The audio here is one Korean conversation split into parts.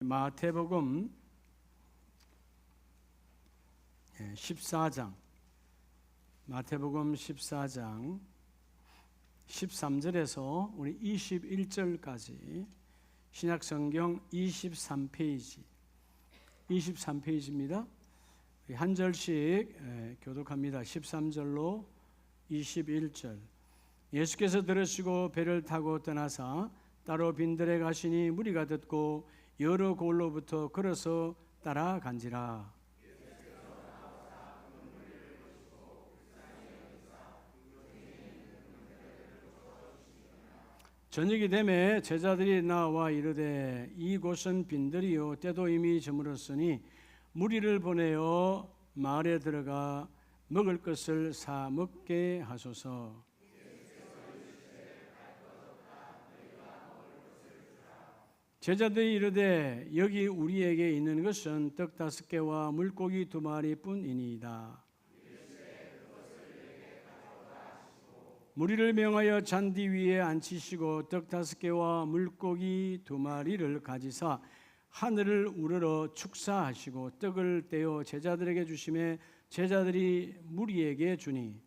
마태복음 14장 마태복음 14장 13절에서 우리 21절까지 신약성경 23페이지입니다. 한 절씩 교독합니다. 13절로 21절. 예수께서 들으시고 배를 타고 떠나사 따로 빈들에 가시니 무리가 듣고 여러 곳로부터 걸어서 따라간지라. 저녁이 되매 제자들이 나와 이르되 이곳은 빈들이요 때도 이미 저물었으니 무리를 보내어 마을에 들어가 먹을 것을 사 먹게 하소서. 제자들이 이르되 여기 우리에게 있는 것은 떡 5개와 물고기 2마리뿐이니이다. 무리를 명하여 잔디 위에 앉히시고 떡 5개와 물고기 2마리를 가지사 하늘을 우러러 축사하시고 떡을 떼어 제자들에게 주시매 제자들이 무리에게 주니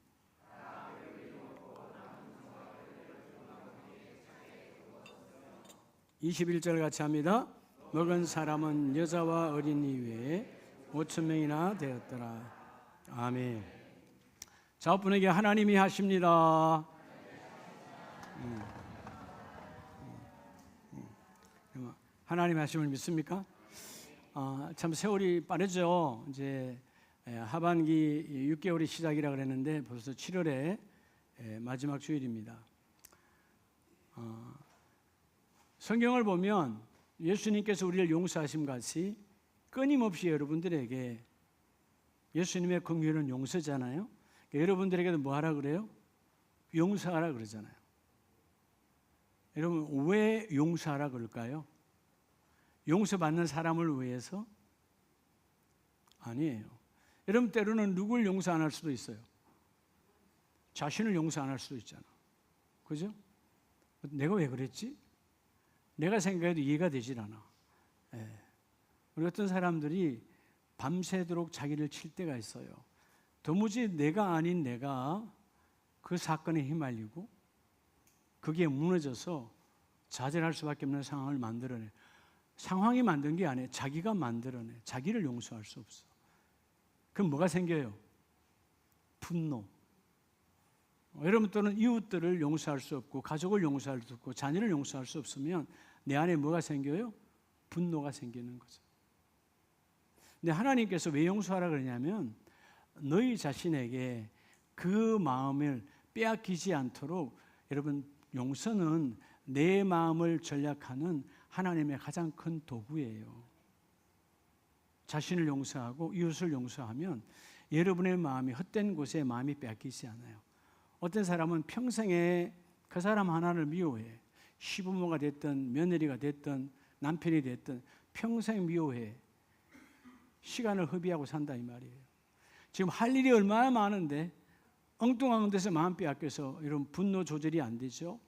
21절 같이 합니다. 먹은 사람은 여자와 어린이 외에 5,000명이나 되었더라. 아멘. 자분에게 하나님이 하십니다. 하나님 하심을 믿습니까? 참 세월이 빠르죠. 이제 하반기 6개월이 시작이라 그랬는데 벌써 7월에 마지막 주일입니다. 성경을 보면 예수님께서 우리를 용서하심 같이 끊임없이 여러분들에게 예수님의 긍휼은 용서잖아요. 여러분들에게도 뭐 하라 그래요? 용서하라 그러잖아요. 여러분 왜 용서하라 그럴까요? 용서받는 사람을 위해서? 아니에요. 여러분 때로는 누굴 용서 안 할 수도 있어요. 자신을 용서 안 할 수도 있잖아. 그죠? 내가 왜 그랬지? 내가 생각해도 이해가 되질 않아. 우리 어떤 사람들이 밤새도록 자기를 칠 때가 있어요. 도무지 내가 아닌 내가 그 사건에 휘말리고 그게 무너져서 좌절할 수밖에 없는 상황을 만들어내. 상황이 만든 게 아니에요. 자기가 만들어내. 자기를 용서할 수 없어. 그럼 뭐가 생겨요? 분노. 여러분 또는 이웃들을 용서할 수 없고 가족을 용서할 수 없고 자녀를 용서할 수 없으면 내 안에 뭐가 생겨요? 분노가 생기는 거죠. 근데 하나님께서 왜 용서하라 그러냐면 너희 자신에게 그 마음을 빼앗기지 않도록 여러분 용서는 내 마음을 전략하는 하나님의 가장 큰 도구예요. 자신을 용서하고 이웃을 용서하면 여러분의 마음이 헛된 곳에 마음이 빼앗기지 않아요. 어떤 사람은 평생에 그 사람 하나를 미워해. 시부모가 됐든 며느리가 됐든 남편이 됐든 평생 미워해. 시간을 허비하고 산다 이 말이에요. 지금 할 일이 얼마나 많은데 엉뚱한 데서 마음 빼앗겨서 이런 분노 조절이 안 되죠.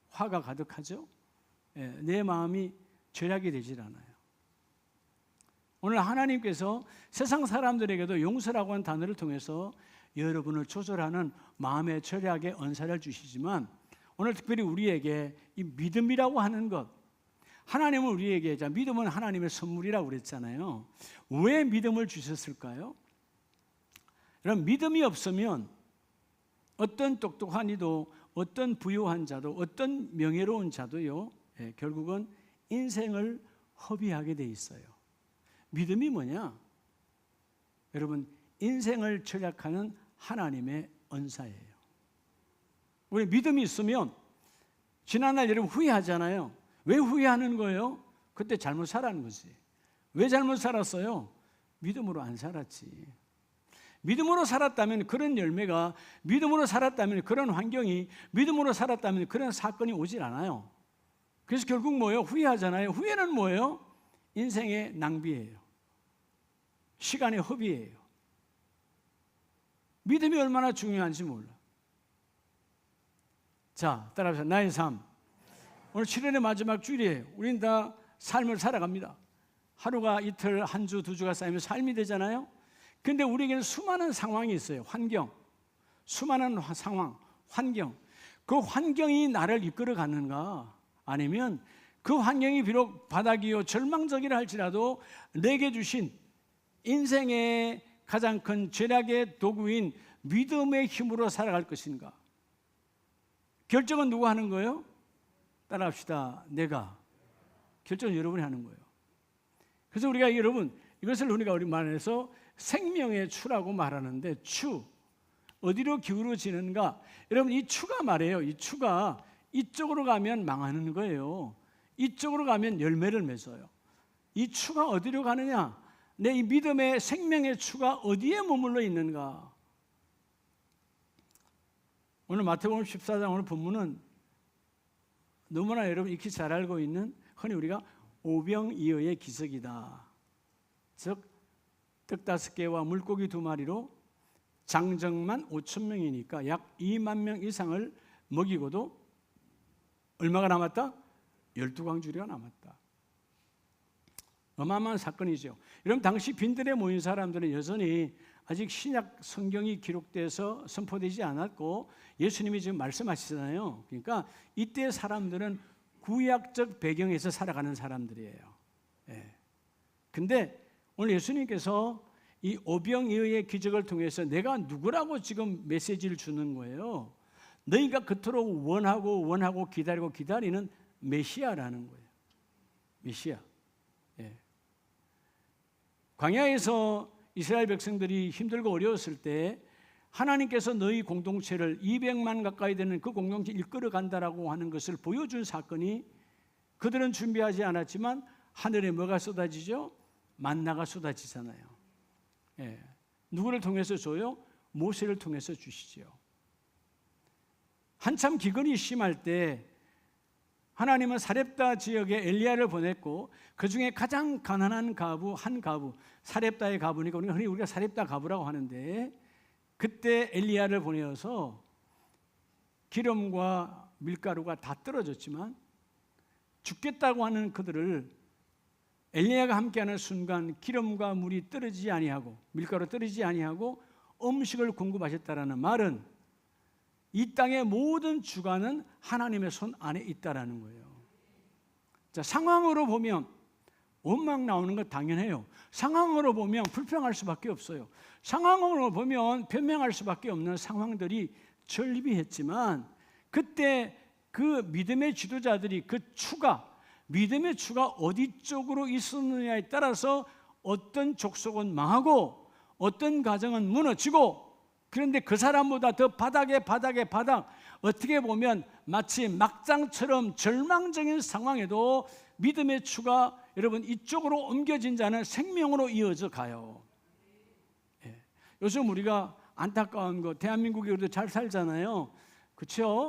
화가 가득하죠. 내 마음이 절약이 되질 않아요. 오늘 하나님께서 세상 사람들에게도 용서라고 하는 단어를 통해서 여러분을 조절하는 마음의 절약의 언사를 주시지만 오늘 특별히 우리에게 이 믿음이라고 하는 것, 하나님은 우리에게, 믿음은 하나님의 선물이라고 그랬잖아요. 왜 믿음을 주셨을까요? 여러분 믿음이 없으면 어떤 똑똑한 이도 어떤 부유한 자도 어떤 명예로운 자도요 결국은 인생을 허비하게 돼 있어요. 믿음이 뭐냐? 여러분 인생을 절약하는 하나님의 언사예요. 우리 믿음이 있으면 지난날 여러분 후회하잖아요. 왜 후회하는 거예요? 그때 잘못 살았는 거지. 왜 잘못 살았어요? 믿음으로 안 살았지. 믿음으로 살았다면 그런 열매가, 믿음으로 살았다면 그런 환경이, 믿음으로 살았다면 그런 사건이 오질 않아요. 그래서 결국 뭐예요? 후회하잖아요. 후회는 뭐예요? 인생의 낭비예요. 시간의 허비예요. 믿음이 얼마나 중요한지 몰라. 자, 따라합시다. 나의 삶. 오늘 7월의 마지막 주일이에요. 우린 다 삶을 살아갑니다. 하루가 이틀, 한 주, 두 주가 쌓이면 삶이 되잖아요. 근데 우리에게는 수많은 상황이 있어요. 환경, 수많은 상황, 환경. 그 환경이 나를 이끌어 가는가? 아니면 그 환경이 비록 바닥이요 절망적이라 할지라도 내게 주신 인생의 가장 큰 죄락의 도구인 믿음의 힘으로 살아갈 것인가? 결정은 누가 하는 거예요? 따라합시다. 내가. 결정은 여러분이 하는 거예요. 그래서 우리가 여러분 이것을 우리가 우리 말해서 생명의 추라고 말하는데, 추 어디로 기울어지는가? 여러분 이 추가 말이에요. 이 추가 이쪽으로 가면 망하는 거예요. 이쪽으로 가면 열매를 맺어요. 이 추가 어디로 가느냐? 내 이 믿음의 생명의 추가 어디에 머물러 있는가? 오늘 마태복음 14장 오늘 본문은 너무나 여러분 익히 잘 알고 있는, 흔히 우리가 오병이어의 기적이다. 즉 떡 5개와 물고기 2마리로 장정만 5,000명이니까 약 2만 명 이상을 먹이고도 얼마가 남았다? 12광주리가 남았다. 어마어마한 사건이죠. 여러분 당시 빈들에 모인 사람들은 여전히 아직 신약 성경이 기록돼서 선포되지 않았고 예수님이 지금 말씀하시잖아요. 그러니까 이때 사람들은 구약적 배경에서 살아가는 사람들이에요. 예. 근데 오늘 예수님께서 이 오병이어의 기적을 통해서 내가 누구라고 지금 메시지를 주는 거예요. 너희가 그토록 원하고 기다리고 기다리는 메시아라는 거예요. 메시아. 예. 광야에서 이스라엘 백성들이 힘들고 어려웠을 때 하나님께서 너희 공동체를 200만 가까이 되는 그 공동체를 이끌어 간다라고 하는 것을 보여준 사건이, 그들은 준비하지 않았지만 하늘에 뭐가 쏟아지죠? 만나가 쏟아지잖아요. 예. 누구를 통해서 줘요? 모세를 통해서 주시죠. 한참 기근이 심할 때 하나님은 사렙다 지역에 엘리야를 보냈고 그 중에 가장 가난한 가부, 한 가부, 사렙다의 가부니까 흔히 우리가 사렙다 가부라고 하는데, 그때 엘리야를 보내어서 기름과 밀가루가 다 떨어졌지만 죽겠다고 하는 그들을 엘리야가 함께하는 순간 기름과 물이 떨어지지 아니하고 밀가루 떨어지지 아니하고 음식을 공급하셨다라는 말은 이 땅의 모든 주관은 하나님의 손 안에 있다라는 거예요. 자, 상황으로 보면 원망 나오는 건 당연해요. 상황으로 보면 불평할 수밖에 없어요. 상황으로 보면 변명할 수밖에 없는 상황들이 절비했지만, 그때 그 믿음의 지도자들이 그 추가, 믿음의 추가 어디 쪽으로 있었느냐에 따라서 어떤 족속은 망하고 어떤 가정은 무너지고, 그런데 그 사람보다 더 바닥, 어떻게 보면 마치 막장처럼 절망적인 상황에도 믿음의 추가, 여러분 이쪽으로 옮겨진 자는 생명으로 이어져 가요. 예. 요즘 우리가 안타까운 거, 대한민국이 그래도 잘 살잖아요. 그렇죠?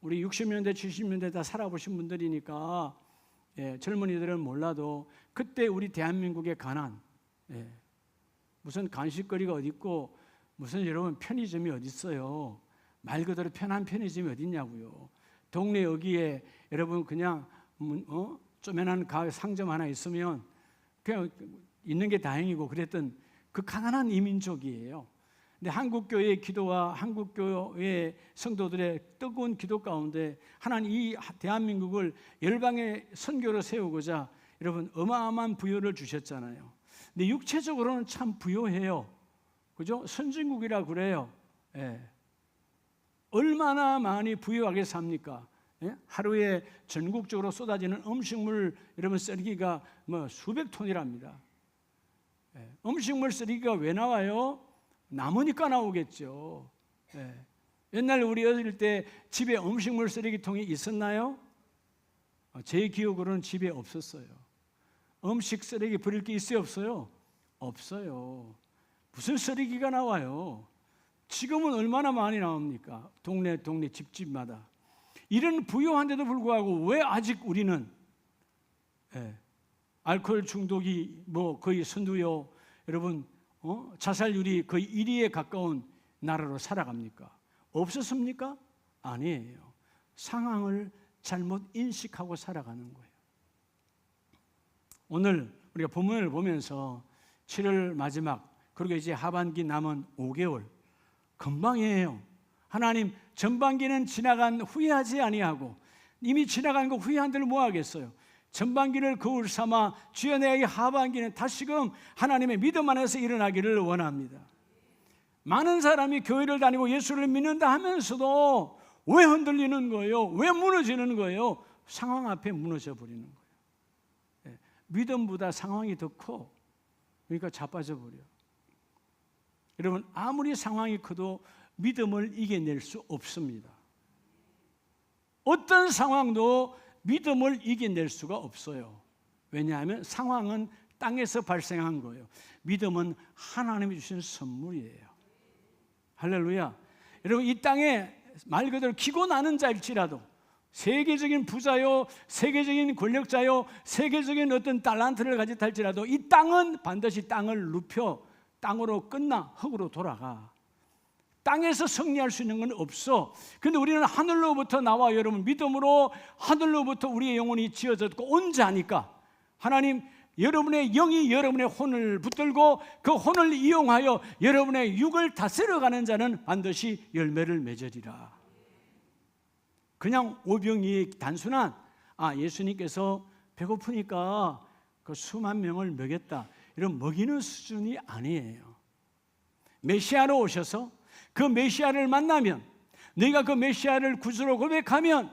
우리 60년대 70년대 다 살아보신 분들이니까 예, 젊은이들은 몰라도 그때 우리 대한민국의 가난, 예, 무슨 간식거리가 어디 있고 무슨 여러분 편의점이 어디 있어요? 말 그대로 편한 편의점이 어디 있냐고요. 동네 여기에 여러분 그냥 쪼매난 상점 하나 있으면 그냥 있는 게 다행이고 그랬던 그 가난한 이민족이에요. 근데 한국교회의 기도와 한국교회 성도들의 뜨거운 기도 가운데 하나님 이 대한민국을 열방의 선교로 세우고자 여러분 어마어마한 부여를 주셨잖아요. 근데 육체적으로는 참 부여해요. 그죠? 선진국이라 그래요. 예. 얼마나 많이 부유하게 삽니까? 예? 하루에 전국적으로 쏟아지는 음식물 여러분 쓰레기가 뭐 수백 톤이랍니다. 예. 음식물 쓰레기가 왜 나와요? 남으니까 나오겠죠. 예. 옛날 우리 어릴 때 집에 음식물 쓰레기통이 있었나요? 제 기억으로는 집에 없었어요. 음식 쓰레기 버릴 게 있어요, 없어요? 없어요. 무슨 쓰레기가 나와요? 지금은 얼마나 많이 나옵니까? 동네 집집마다. 이런 부유한데도 불구하고 왜 아직 우리는 알코올 중독이 뭐 거의 선두요, 여러분 자살률이 거의 1위에 가까운 나라로 살아갑니까? 없었습니까? 아니에요. 상황을 잘못 인식하고 살아가는 거예요. 오늘 우리가 본문을 보면서 7월 마지막 그리고 이제 하반기 남은 5개월 금방이에요. 하나님 전반기는 지나간 후회하지 아니하고 이미 지나간 거 후회한들 뭐 하겠어요? 전반기를 거울 삼아 주여 내 이 하반기는 다시금 하나님의 믿음 안에서 일어나기를 원합니다. 많은 사람이 교회를 다니고 예수를 믿는다 하면서도 왜 흔들리는 거예요? 왜 무너지는 거예요? 상황 앞에 무너져 버리는 거예요. 믿음보다 상황이 더 커. 그러니까 자빠져 버려. 여러분 아무리 상황이 커도 믿음을 이겨낼 수 없습니다. 어떤 상황도 믿음을 이겨낼 수가 없어요. 왜냐하면 상황은 땅에서 발생한 거예요. 믿음은 하나님이 주신 선물이에요. 할렐루야. 여러분 이 땅에 말 그대로 기고 나는 자일지라도 세계적인 부자요, 세계적인 권력자요, 세계적인 어떤 달란트를 가졌다 할지라도 이 땅은 반드시 땅을 눕혀 땅으로 끝나 흙으로 돌아가. 땅에서 승리할 수 있는 건 없어. 근데 우리는 하늘로부터 나와 여러분 믿음으로 하늘로부터 우리의 영혼이 지어졌고 온 자니까 하나님 여러분의 영이 여러분의 혼을 붙들고 그 혼을 이용하여 여러분의 육을 다스려가는 자는 반드시 열매를 맺으리라. 그냥 오병이의 단순한 예수님께서 배고프니까 그 수만 명을 먹였다 이런 먹이는 수준이 아니에요. 메시아로 오셔서 그 메시아를 만나면 네가 그 메시아를 구주로 고백하면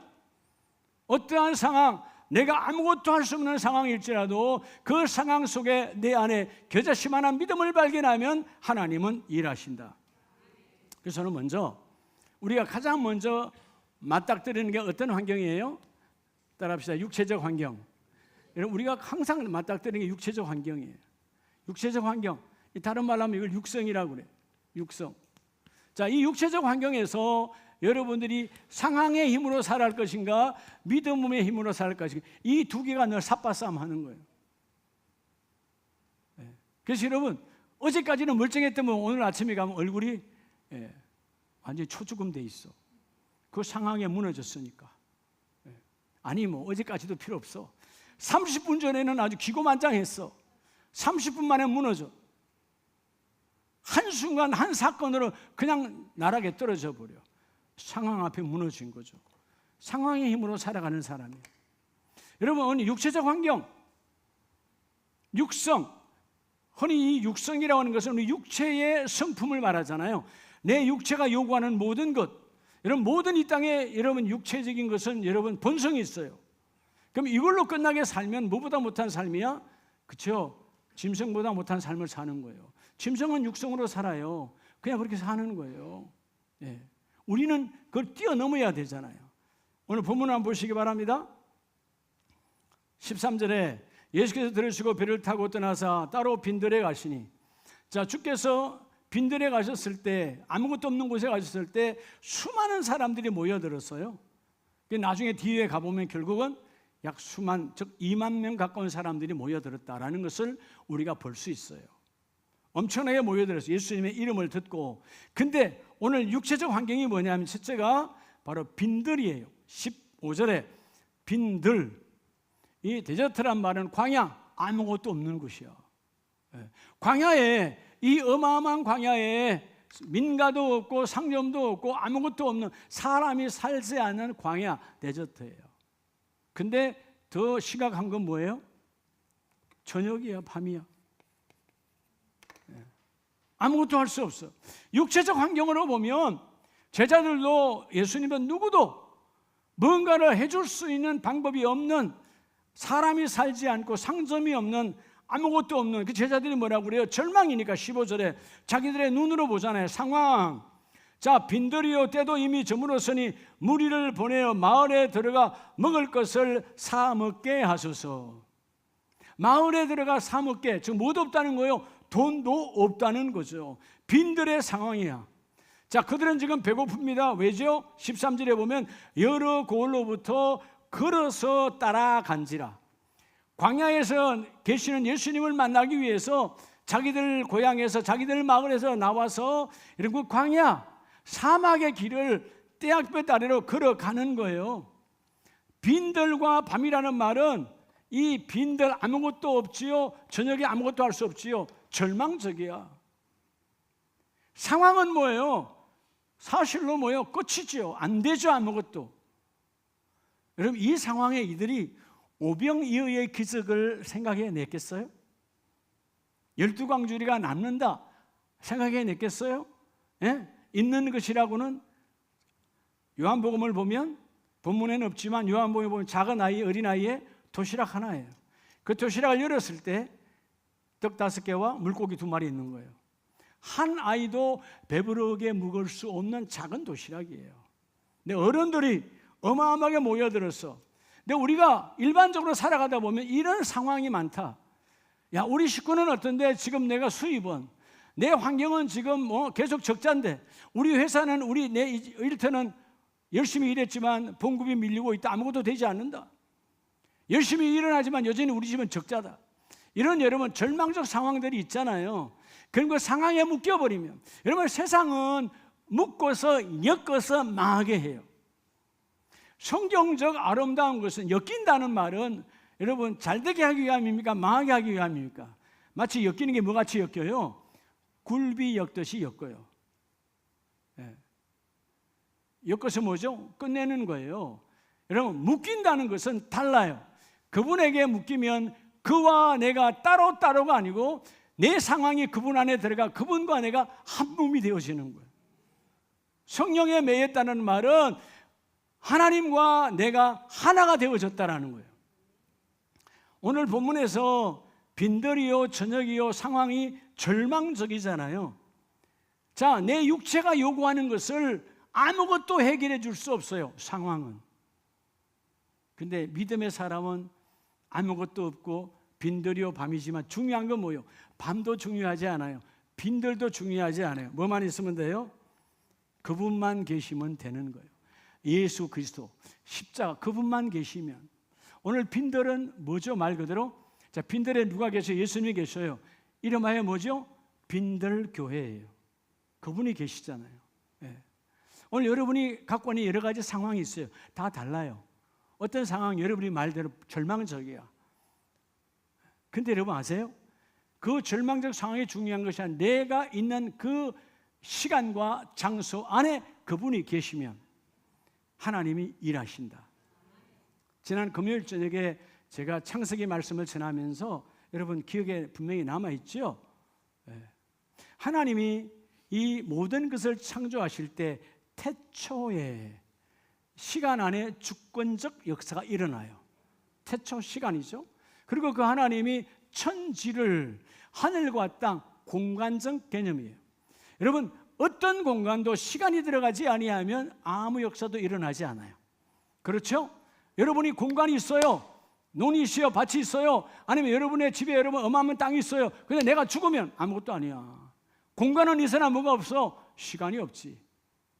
어떠한 상황 내가 아무것도 할 수 없는 상황일지라도 그 상황 속에 내 안에 겨자씨만한 믿음을 발견하면 하나님은 일하신다. 그래서 저는 먼저 우리가 가장 먼저 맞닥뜨리는 게 어떤 환경이에요? 따라합시다. 육체적 환경. 여러분 우리가 항상 맞닥뜨리는 게 육체적 환경이에요. 육체적 환경. 다른 말로 하면 이걸 육성이라고 그래요. 육성. 자, 이 육체적 환경에서 여러분들이 상황의 힘으로 살아갈 것인가 믿음의 힘으로 살아갈 것인가 이 두 개가 늘 삽바싸움하는 거예요. 그래서 여러분 어제까지는 멀쩡했다면 오늘 아침에 가면 얼굴이 완전히 초죽음 돼 있어. 그 상황에 무너졌으니까. 아니 뭐 어제까지도 필요 없어. 30분 전에는 아주 기고만장했어. 30분 만에 무너져. 한순간 한 사건으로 그냥 나락에 떨어져 버려. 상황 앞에 무너진 거죠. 상황의 힘으로 살아가는 사람이에요. 여러분 오늘 육체적 환경, 육성, 흔히 이 육성이라고 하는 것은 우리 육체의 성품을 말하잖아요. 내 육체가 요구하는 모든 것, 여러분 모든 이 땅에 여러분 육체적인 것은 여러분 본성이 있어요. 그럼 이걸로 끝나게 살면 뭐보다 못한 삶이야? 그렇죠? 짐승보다 못한 삶을 사는 거예요. 짐승은 육성으로 살아요. 그냥 그렇게 사는 거예요. 우리는 그걸 뛰어넘어야 되잖아요. 오늘 본문 한번 보시기 바랍니다. 13절에 예수께서 들으시고 배를 타고 떠나사 따로 빈들에 가시니 자 주께서 빈들에 가셨을 때 아무것도 없는 곳에 가셨을 때 수많은 사람들이 모여들었어요. 나중에 뒤에 가보면 결국은 약 수만 즉 2만 명 가까운 사람들이 모여들었다라는 것을 우리가 볼 수 있어요. 엄청나게 모여들었어요. 예수님의 이름을 듣고. 근데 오늘 육체적 환경이 뭐냐면 첫째가 바로 빈들이에요. 15절에 빈들. 이 데저트란 말은 광야, 아무것도 없는 곳이야. 광야에 이 어마어마한 광야에 민가도 없고 상점도 없고 아무것도 없는 사람이 살지 않는 광야 데저트예요. 근데 더 심각한 건 뭐예요? 저녁이야, 밤이야. 아무것도 할 수 없어. 육체적 환경으로 보면 제자들도 예수님은 누구도 뭔가를 해줄 수 있는 방법이 없는 사람이 살지 않고 상점이 없는 아무것도 없는 그 제자들이 뭐라고 그래요? 절망이니까 15절에 자기들의 눈으로 보잖아요. 상황. 자, 빈들이요 때도 이미 저물었으니 무리를 보내어 마을에 들어가 먹을 것을 사 먹게 하소서. 마을에 들어가 사 먹게. 즉 못 없다는 거예요. 돈도 없다는 거죠. 빈들의 상황이야. 자, 그들은 지금 배고픕니다. 왜죠? 13절에 보면 여러 고을로부터 걸어서 따라간지라. 광야에서 계시는 예수님을 만나기 위해서 자기들 고향에서 자기들 마을에서 나와서 이런 그 광야 사막의 길을 떼약볕 아래로 걸어가는 거예요. 빈들과 밤이라는 말은 이 빈들 아무것도 없지요. 저녁에 아무것도 할 수 없지요. 절망적이야. 상황은 뭐예요? 사실로 뭐예요? 끝이지요. 안 되죠, 아무것도. 여러분, 이 상황에 이들이 오병이어의 기적을 생각해냈겠어요? 12광주리가 남는다 생각해냈겠어요? 예? 있는 것이라고는 요한복음을 보면 본문에는 없지만 요한복음에 보면 작은 아이, 어린아이의 도시락 하나예요. 그 도시락을 열었을 때 떡 5개와 물고기 2마리 있는 거예요. 한 아이도 배부르게 묵을 수 없는 작은 도시락이에요. 근데 어른들이 어마어마하게 모여들어서, 근데 우리가 일반적으로 살아가다 보면 이런 상황이 많다. 야, 우리 식구는 어떤데? 지금 내가 수입은, 내 환경은 지금 계속 적자인데, 우리 회사는 내 일터는 열심히 일했지만 봉급이 밀리고 있다. 아무것도 되지 않는다. 열심히 일어나지만 여전히 우리 집은 적자다. 이런 여러분 절망적 상황들이 있잖아요. 그런 그 상황에 묶여버리면 여러분 세상은 묶어서 엮어서 망하게 해요. 성경적 아름다운 것은 엮인다는 말은 여러분 잘되게 하기 위함입니까? 망하게 하기 위함입니까? 마치 엮이는 게 뭐같이 엮여요? 굴비 엮듯이 엮어요. 예. 엮어서 뭐죠? 끝내는 거예요. 여러분 묶인다는 것은 달라요. 그분에게 묶이면 그와 내가 따로따로가 아니고 내 상황이 그분 안에 들어가 그분과 내가 한 몸이 되어지는 거예요. 성령에 매였다는 말은 하나님과 내가 하나가 되어졌다라는 거예요. 오늘 본문에서 빈들이요 저녁이요 상황이 절망적이잖아요. 자, 내 육체가 요구하는 것을 아무것도 해결해 줄 수 없어요. 상황은. 근데 믿음의 사람은 아무것도 없고 빈들이요 밤이지만 중요한 건 뭐예요? 밤도 중요하지 않아요. 빈들도 중요하지 않아요. 뭐만 있으면 돼요? 그분만 계시면 되는 거예요. 예수 그리스도 십자가 그분만 계시면. 오늘 빈들은 뭐죠? 말 그대로 자, 빈들에 누가 계셔요? 예수님이 계셔요. 이름하여 뭐죠? 빈들 교회예요. 그분이 계시잖아요. 예. 오늘 여러분이 갖고 있는 여러 가지 상황이 있어요. 다 달라요. 어떤 상황 여러분이 말대로 절망적이야. 근데 여러분 아세요? 그 절망적 상황이 중요한 것이 아니라 내가 있는 그 시간과 장소 안에 그분이 계시면 하나님이 일하신다. 지난 금요일 저녁에 제가 창세기 말씀을 전하면서 여러분 기억에 분명히 남아있죠? 하나님이 이 모든 것을 창조하실 때 태초에 시간 안에 주권적 역사가 일어나요. 태초 시간이죠. 그리고 그 하나님이 천지를 하늘과 땅 공간적 개념이에요. 여러분 어떤 공간도 시간이 들어가지 아니하면 아무 역사도 일어나지 않아요. 그렇죠? 여러분이 공간이 있어요. 논이 있어요. 밭이 있어요. 아니면 여러분의 집에 여러분 어마어마한 땅이 있어요. 근데 내가 죽으면 아무것도 아니야. 공간은 있으나 뭐가 없어? 시간이 없지.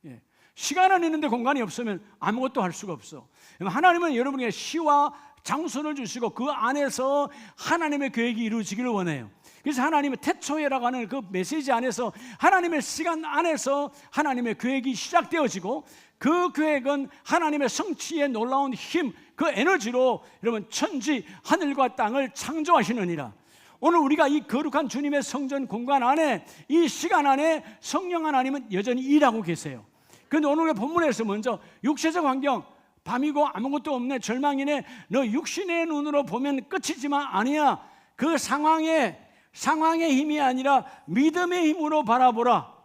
예. 시간은 있는데 공간이 없으면 아무것도 할 수가 없어. 하나님은 여러분에게 시와 장소를 주시고 그 안에서 하나님의 계획이 이루어지기를 원해요. 그래서 하나님의 태초에라고 하는 그 메시지 안에서 하나님의 시간 안에서 하나님의 계획이 시작되어지고 그 계획은 하나님의 성취의 놀라운 힘, 그 에너지로 여러분 천지 하늘과 땅을 창조하시느니라. 오늘 우리가 이 거룩한 주님의 성전 공간 안에 이 시간 안에 성령 하나님은 여전히 일하고 계세요. 그런데 오늘의 본문에서 먼저 육체적 환경 밤이고 아무것도 없네 절망이네 너 육신의 눈으로 보면 끝이지만 아니야. 그 상황의 힘이 아니라 믿음의 힘으로 바라보라.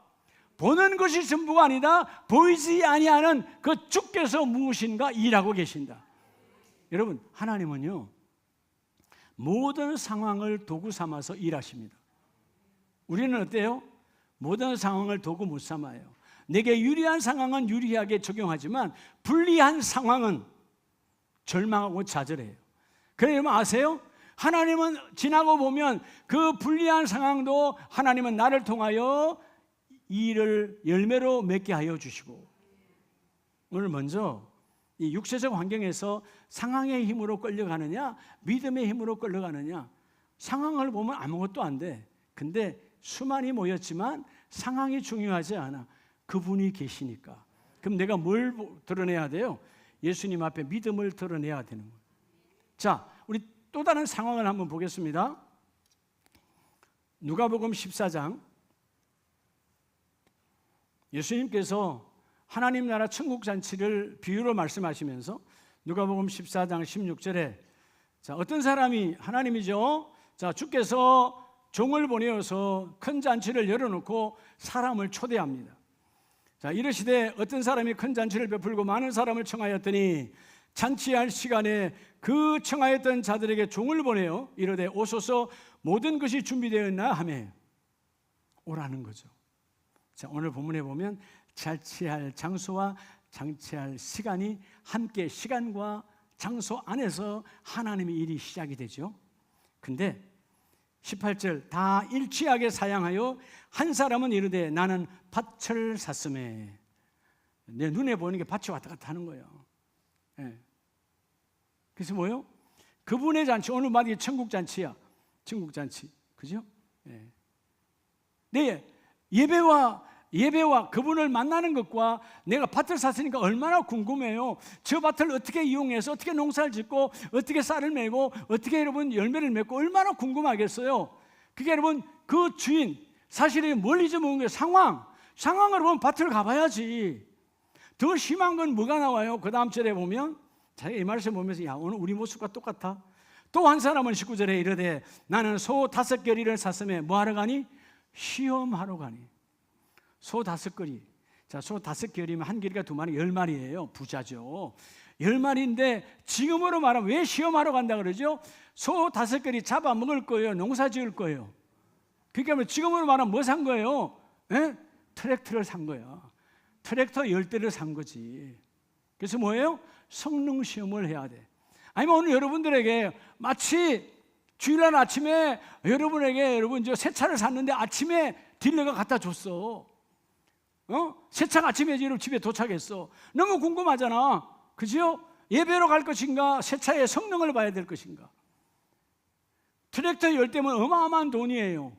보는 것이 전부가 아니다. 보이지 아니하는 그 주께서 무엇인가 일하고 계신다. 여러분 하나님은요 모든 상황을 도구 삼아서 일하십니다. 우리는 어때요? 모든 상황을 도구 못 삼아요. 내게 유리한 상황은 유리하게 적용하지만 불리한 상황은 절망하고 좌절해요. 그래서 여러분 아세요? 하나님은 지나고 보면 그 불리한 상황도 하나님은 나를 통하여 일을 열매로 맺게 하여 주시고, 오늘 먼저 이 육체적 환경에서 상황의 힘으로 끌려가느냐 믿음의 힘으로 끌려가느냐. 상황을 보면 아무것도 안 돼. 근데 수많이 모였지만 상황이 중요하지 않아. 그분이 계시니까. 그럼 내가 뭘 드러내야 돼요? 예수님 앞에 믿음을 드러내야 되는 거예요. 자, 우리 또 다른 상황을 한번 보겠습니다. 누가복음 14장. 예수님께서 하나님 나라 천국 잔치를 비유로 말씀하시면서 누가복음 14장 16절에 자, 어떤 사람이 하나님이죠. 자, 주께서 종을 보내어서 큰 잔치를 열어놓고 사람을 초대합니다. 자, 이르시되 어떤 사람이 큰 잔치를 베풀고 많은 사람을 청하였더니 잔치할 시간에 그 청하였던 자들에게 종을 보내어 이르되 오소서 모든 것이 준비되었나 하며 오라는 거죠. 자, 오늘 본문에 보면 잔치할 장소와 잔치할 시간이 함께 시간과 장소 안에서 하나님의 일이 시작이 되죠. 근데 18절 다 일치하게 사양하여 한 사람은 이르되 나는 밭을 샀음에 내 눈에 보이는 게 밭이 왔다 갔다 하는 거예요. 예. 그래서 뭐요? 그분의 잔치, 오늘 말이 천국 잔치야. 천국 잔치, 그죠? 예. 네, 예배와 그분을 만나는 것과 내가 밭을 샀으니까 얼마나 궁금해요. 저 밭을 어떻게 이용해서 어떻게 농사를 짓고 어떻게 쌀을 메고 어떻게 여러분 열매를 맺고 얼마나 궁금하겠어요. 그게 여러분 그 주인 사실은 뭘 잊어먹은 거예요. 상황을 보면 밭을 가봐야지. 더 심한 건 뭐가 나와요? 그 다음 절에 보면 자기가 이 말씀 보면서 야 오늘 우리 모습과 똑같아. 또 한 사람은 19절에 이르되 나는 소 5겨리를 샀음에 뭐하러 가니? 시험하러 가니. 소 5겨리. 자, 소 5겨리면 한 겨리가 2마리, 10마리예요. 부자죠. 10마리인데 지금으로 말하면 왜 시험하러 간다 그러죠? 소 5겨리 잡아먹을 거예요. 농사 지을 거예요. 그러니까 뭐 지금으로 말하면 뭐 산 거예요? 에? 트랙터를 산 거야. 트랙터 10대를 산 거지. 그래서 뭐예요? 성능 시험을 해야 돼. 아니면 오늘 여러분들에게 마치 주일날 아침에 여러분 저 새 차를 샀는데 아침에 딜러가 갖다 줬어. 새 차가 아침에 여러분 집에 도착했어. 너무 궁금하잖아. 그죠? 예배로 갈 것인가? 새 차의 성능을 봐야 될 것인가? 트랙터 10대면 어마어마한 돈이에요.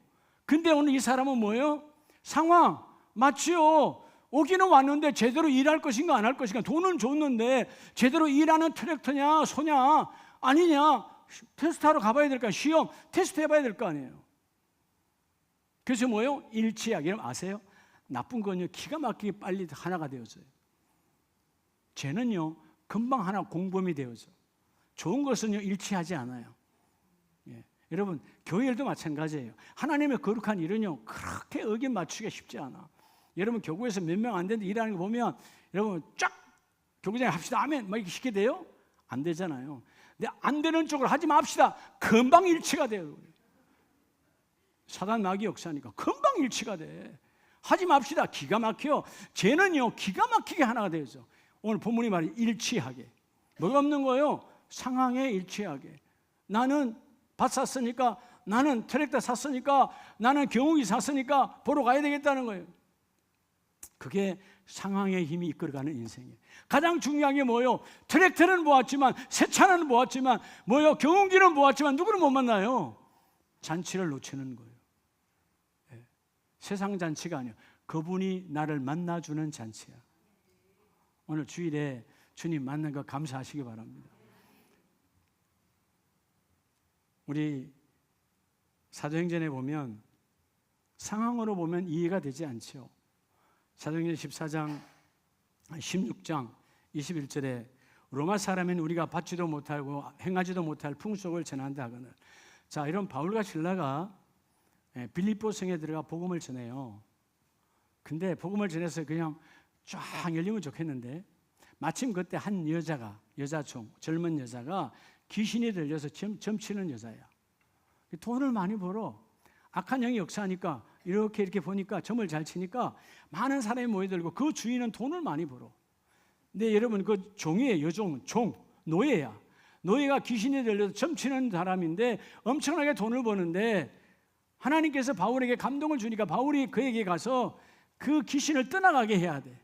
근데 오늘 이 사람은 뭐예요? 상황 맞지요? 오기는 왔는데 제대로 일할 것인가 안 할 것인가? 돈은 줬는데 제대로 일하는 트랙터냐 소냐 아니냐 테스트하러 가봐야 될 거 아니에요. 시험 테스트 해봐야 될 거 아니에요. 그래서 뭐예요? 일치하게. 여러분 아세요? 나쁜 건요 기가 막히게 빨리 하나가 되어져요. 죄는요 금방 하나 공범이 되어져. 좋은 것은요 일치하지 않아요. 예. 여러분 교회 일도 마찬가지예요. 하나님의 거룩한 일은요 그렇게 어긴 맞추기가 쉽지 않아. 여러분 교구에서 몇 명 안 되는데 일하는 거 보면 여러분 쫙 교구장에 합시다 아멘 막 이렇게 쉽게 돼요? 안 되잖아요. 근데 안 되는 쪽으로 하지 맙시다. 금방 일치가 돼요. 사단 마귀 역사니까 금방 일치가 돼. 하지 맙시다. 기가 막혀. 죄는요 기가 막히게 하나가 되죠. 오늘 본문이 말이 일치하게. 뭐가 없는 거예요? 상황에 일치하게. 나는 밭 샀으니까 나는 트랙터 샀으니까 나는 경욱이 샀으니까 보러 가야 되겠다는 거예요. 그게 상황의 힘이 이끌어가는 인생이에요. 가장 중요한 게 뭐예요? 트랙터는 모았지만 새 차는 모았지만 뭐예요? 경운기는 모았지만 누구를 못 만나요? 잔치를 놓치는 거예요. 네. 세상 잔치가 아니에요. 그분이 나를 만나주는 잔치야. 오늘 주일에 주님 만난 거 감사하시기 바랍니다. 우리 사도행전에 보면 상황으로 보면 이해가 되지 않죠. 사도행전 14장 16장 21절에 로마 사람인 우리가 받지도 못하고 행하지도 못할 풍속을 전한다 하거늘. 자, 이런 바울과 실라가 빌립보 성에 들어가 복음을 전해요. 근데 복음을 전해서 그냥 쫙 열리면 좋겠는데 마침 그때 한 여자가 젊은 여자가 귀신이 들려서 점치는 여자야. 돈을 많이 벌어. 악한 영이 역사하니까 이렇게 보니까 점을 잘 치니까 많은 사람이 모여들고 그 주인은 돈을 많이 벌어. 근데 여러분 그 종이에요. 노예야. 노예가 귀신이 들려서 점치는 사람인데 엄청나게 돈을 버는데 하나님께서 바울에게 감동을 주니까 바울이 그에게 가서 그 귀신을 떠나가게 해야 돼.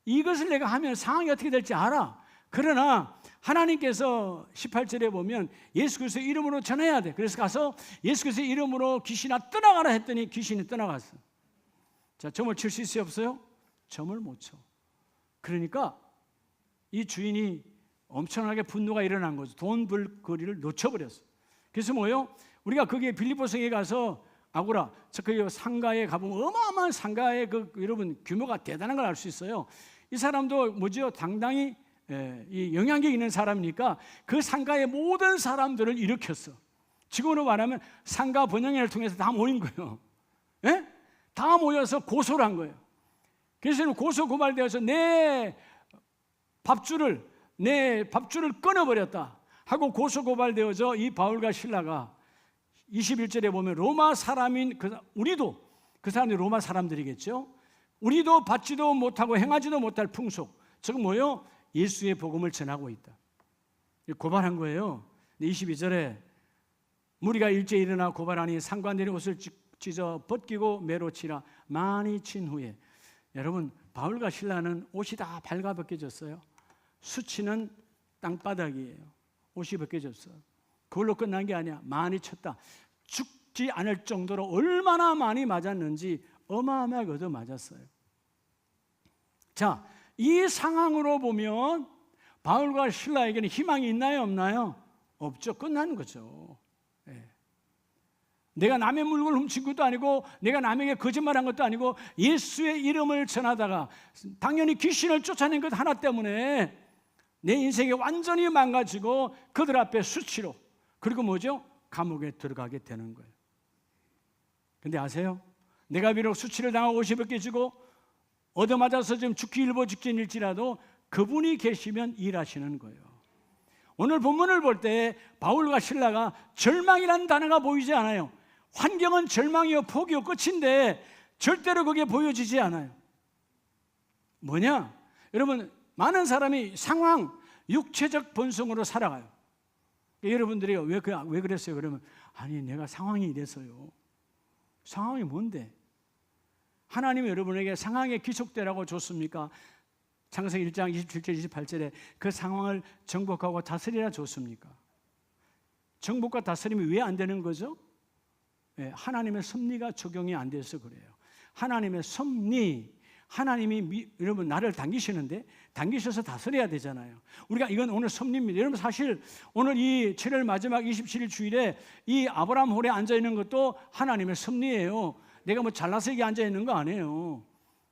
이것을 내가 하면 상황이 어떻게 될지 알아. 그러나 하나님께서 18절에 보면 예수 그리스도의 이름으로 전해야 돼. 그래서 가서 예수 그리스도의 이름으로 귀신아 떠나가라 했더니 귀신이 떠나갔어. 자, 점을 칠 수 있어요 없어요? 점을 못 쳐. 그러니까 이 주인이 엄청나게 분노가 일어난 거죠. 돈 벌 거리를 놓쳐버렸어요. 그래서 뭐요? 우리가 거기에 빌립보성에 가서 아고라, 그 상가에 가보면 어마어마한 상가의 여러분 규모가 대단한 걸 알 수 있어요. 이 사람도 뭐죠? 당당히 이 영향력 있는 사람이니까 그 상가의 모든 사람들을 일으켰어. 지금으로 말하면 상가 번영회를 통해서 다 모인 거예요. 예? 다 모여서 고소를 한 거예요. 그래서 고소 고발되어서 내 밥줄을 끊어버렸다 하고 고소 고발되어져 이 바울과 실라가 21절에 보면 로마 사람인 우리도, 그 사람들이 로마 사람들이겠죠. 우리도 받지도 못하고 행하지도 못할 풍속, 지금 뭐요? 예수의 복음을 전하고 있다. 고발한 거예요. 22절에 무리가 일제히 일어나 고발하니 상관들이 옷을 찢어 벗기고 매로 치라. 많이 친 후에, 여러분 바울과 실라는 옷이 다 발가벗겨졌어요. 수치는 땅바닥이에요. 옷이 벗겨졌어. 그걸로 끝난 게 아니야. 많이 쳤다. 죽지 않을 정도로 얼마나 많이 맞았는지 어마어마하게 얻어 맞았어요. 자, 이 상황으로 보면 바울과 실라에게는 희망이 있나요, 없나요? 없죠. 끝난 거죠. 내가 남의 물건을 훔친 것도 아니고 내가 남에게 거짓말한 것도 아니고 예수의 이름을 전하다가 당연히 귀신을 쫓아낸 것 하나 때문에 내 인생이 완전히 망가지고 그들 앞에 수치로, 그리고 뭐죠? 감옥에 들어가게 되는 거예요. 근데 아세요? 내가 비록 수치를 당하고 옷이 벗겨지고 얻어맞아서 지금 죽기 일보 직전일지라도 그분이 계시면 일하시는 거예요. 오늘 본문을 볼 때 바울과 실라가 절망이라는 단어가 보이지 않아요. 환경은 절망이요 포기요 끝인데 절대로 그게 보여지지 않아요. 뭐냐? 여러분, 많은 사람이 상황, 육체적 본성으로 살아가요. 여러분들이 왜 그랬어요? 그러면 아니 내가 상황이 이래서요. 상황이 뭔데? 하나님이 여러분에게 상황에 귀속되라고 줬습니까? 창세기 1장 27절 28절에 그 상황을 정복하고 다스리라 줬습니까? 정복과 다스림이 왜 안 되는 거죠? 하나님의 섭리가 적용이 안 돼서 그래요. 하나님의 섭리, 하나님이 여러분 나를 당기시는데 당기셔서 다스려야 되잖아요. 우리가 이건 오늘 섭리입니다. 여러분 사실 오늘 이 7월 마지막 27일 주일에 이 아브라함 홀에 앉아 있는 것도 하나님의 섭리예요. 내가 뭐 잘나서 여기 앉아 있는 거 아니에요.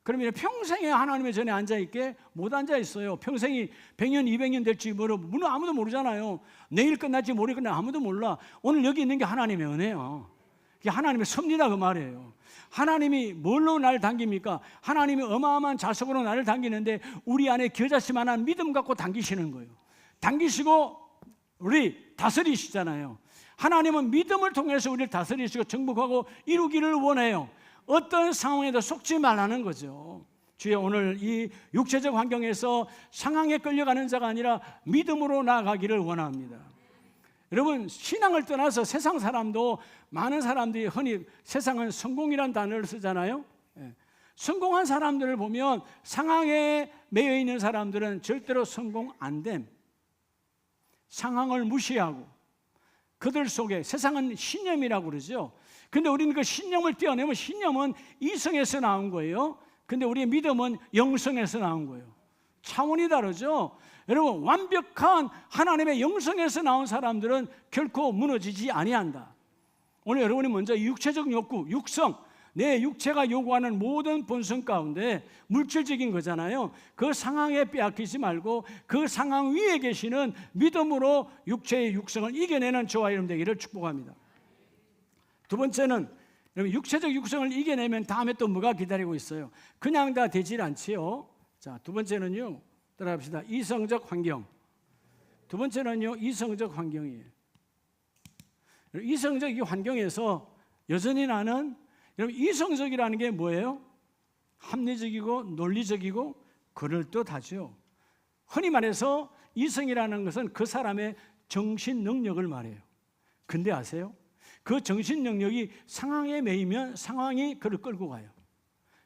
그러면 평생에 하나님의 전에 앉아 있게 못 앉아 있어요. 평생이 100년, 200년 될지 물론 아무도 모르잖아요. 내일 끝날지 모레 끝날지 아무도 몰라. 오늘 여기 있는 게 하나님의 은혜예요. 그게 하나님의 섭리다 그 말이에요. 하나님이 뭘로 나를 당깁니까? 하나님이 어마어마한 자석으로 나를 당기는데 우리 안에 겨자씨만한 믿음 갖고 당기시는 거예요. 당기시고 우리 다스리시잖아요. 하나님은 믿음을 통해서 우리를 다스리시고 정복하고 이루기를 원해요. 어떤 상황에도 속지 말라는 거죠. 주여, 오늘 이 육체적 환경에서 상황에 끌려가는 자가 아니라 믿음으로 나아가기를 원합니다. 여러분, 신앙을 떠나서 세상 사람도, 많은 사람들이 흔히 세상은 성공이라는 단어를 쓰잖아요. 성공한 사람들을 보면 상황에 매여 있는 사람들은 절대로 성공 안 됨. 상황을 무시하고 그들 속에, 세상은 신념이라고 그러죠. 근데 우리는 그 신념을 떼어내면 신념은 이성에서 나온 거예요. 근데 우리의 믿음은 영성에서 나온 거예요. 차원이 다르죠. 여러분, 완벽한 하나님의 영성에서 나온 사람들은 결코 무너지지 아니한다. 오늘 여러분이 먼저 육체적 욕구, 육성, 내 육체가 요구하는 모든 본성 가운데 물질적인 거잖아요. 그 상황에 빼앗기지 말고 그 상황 위에 계시는 믿음으로 육체의 육성을 이겨내는 저와 여러분 되기를 축복합니다. 두 번째는, 여러분, 육체적 육성을 이겨내면 다음에 또 뭐가 기다리고 있어요? 그냥 다 되질 않지요. 자, 두 번째는요, 따라합시다. 이성적 환경. 두 번째는요, 이성적 환경이에요. 이성적 이 환경에서 여전히 나는, 여러분, 이성적이라는 게 뭐예요? 합리적이고 논리적이고 그럴듯하죠. 흔히 말해서 이성이라는 것은 그 사람의 정신 능력을 말해요. 근데 아세요? 그 정신 능력이 상황에 매이면 상황이 그를 끌고 가요.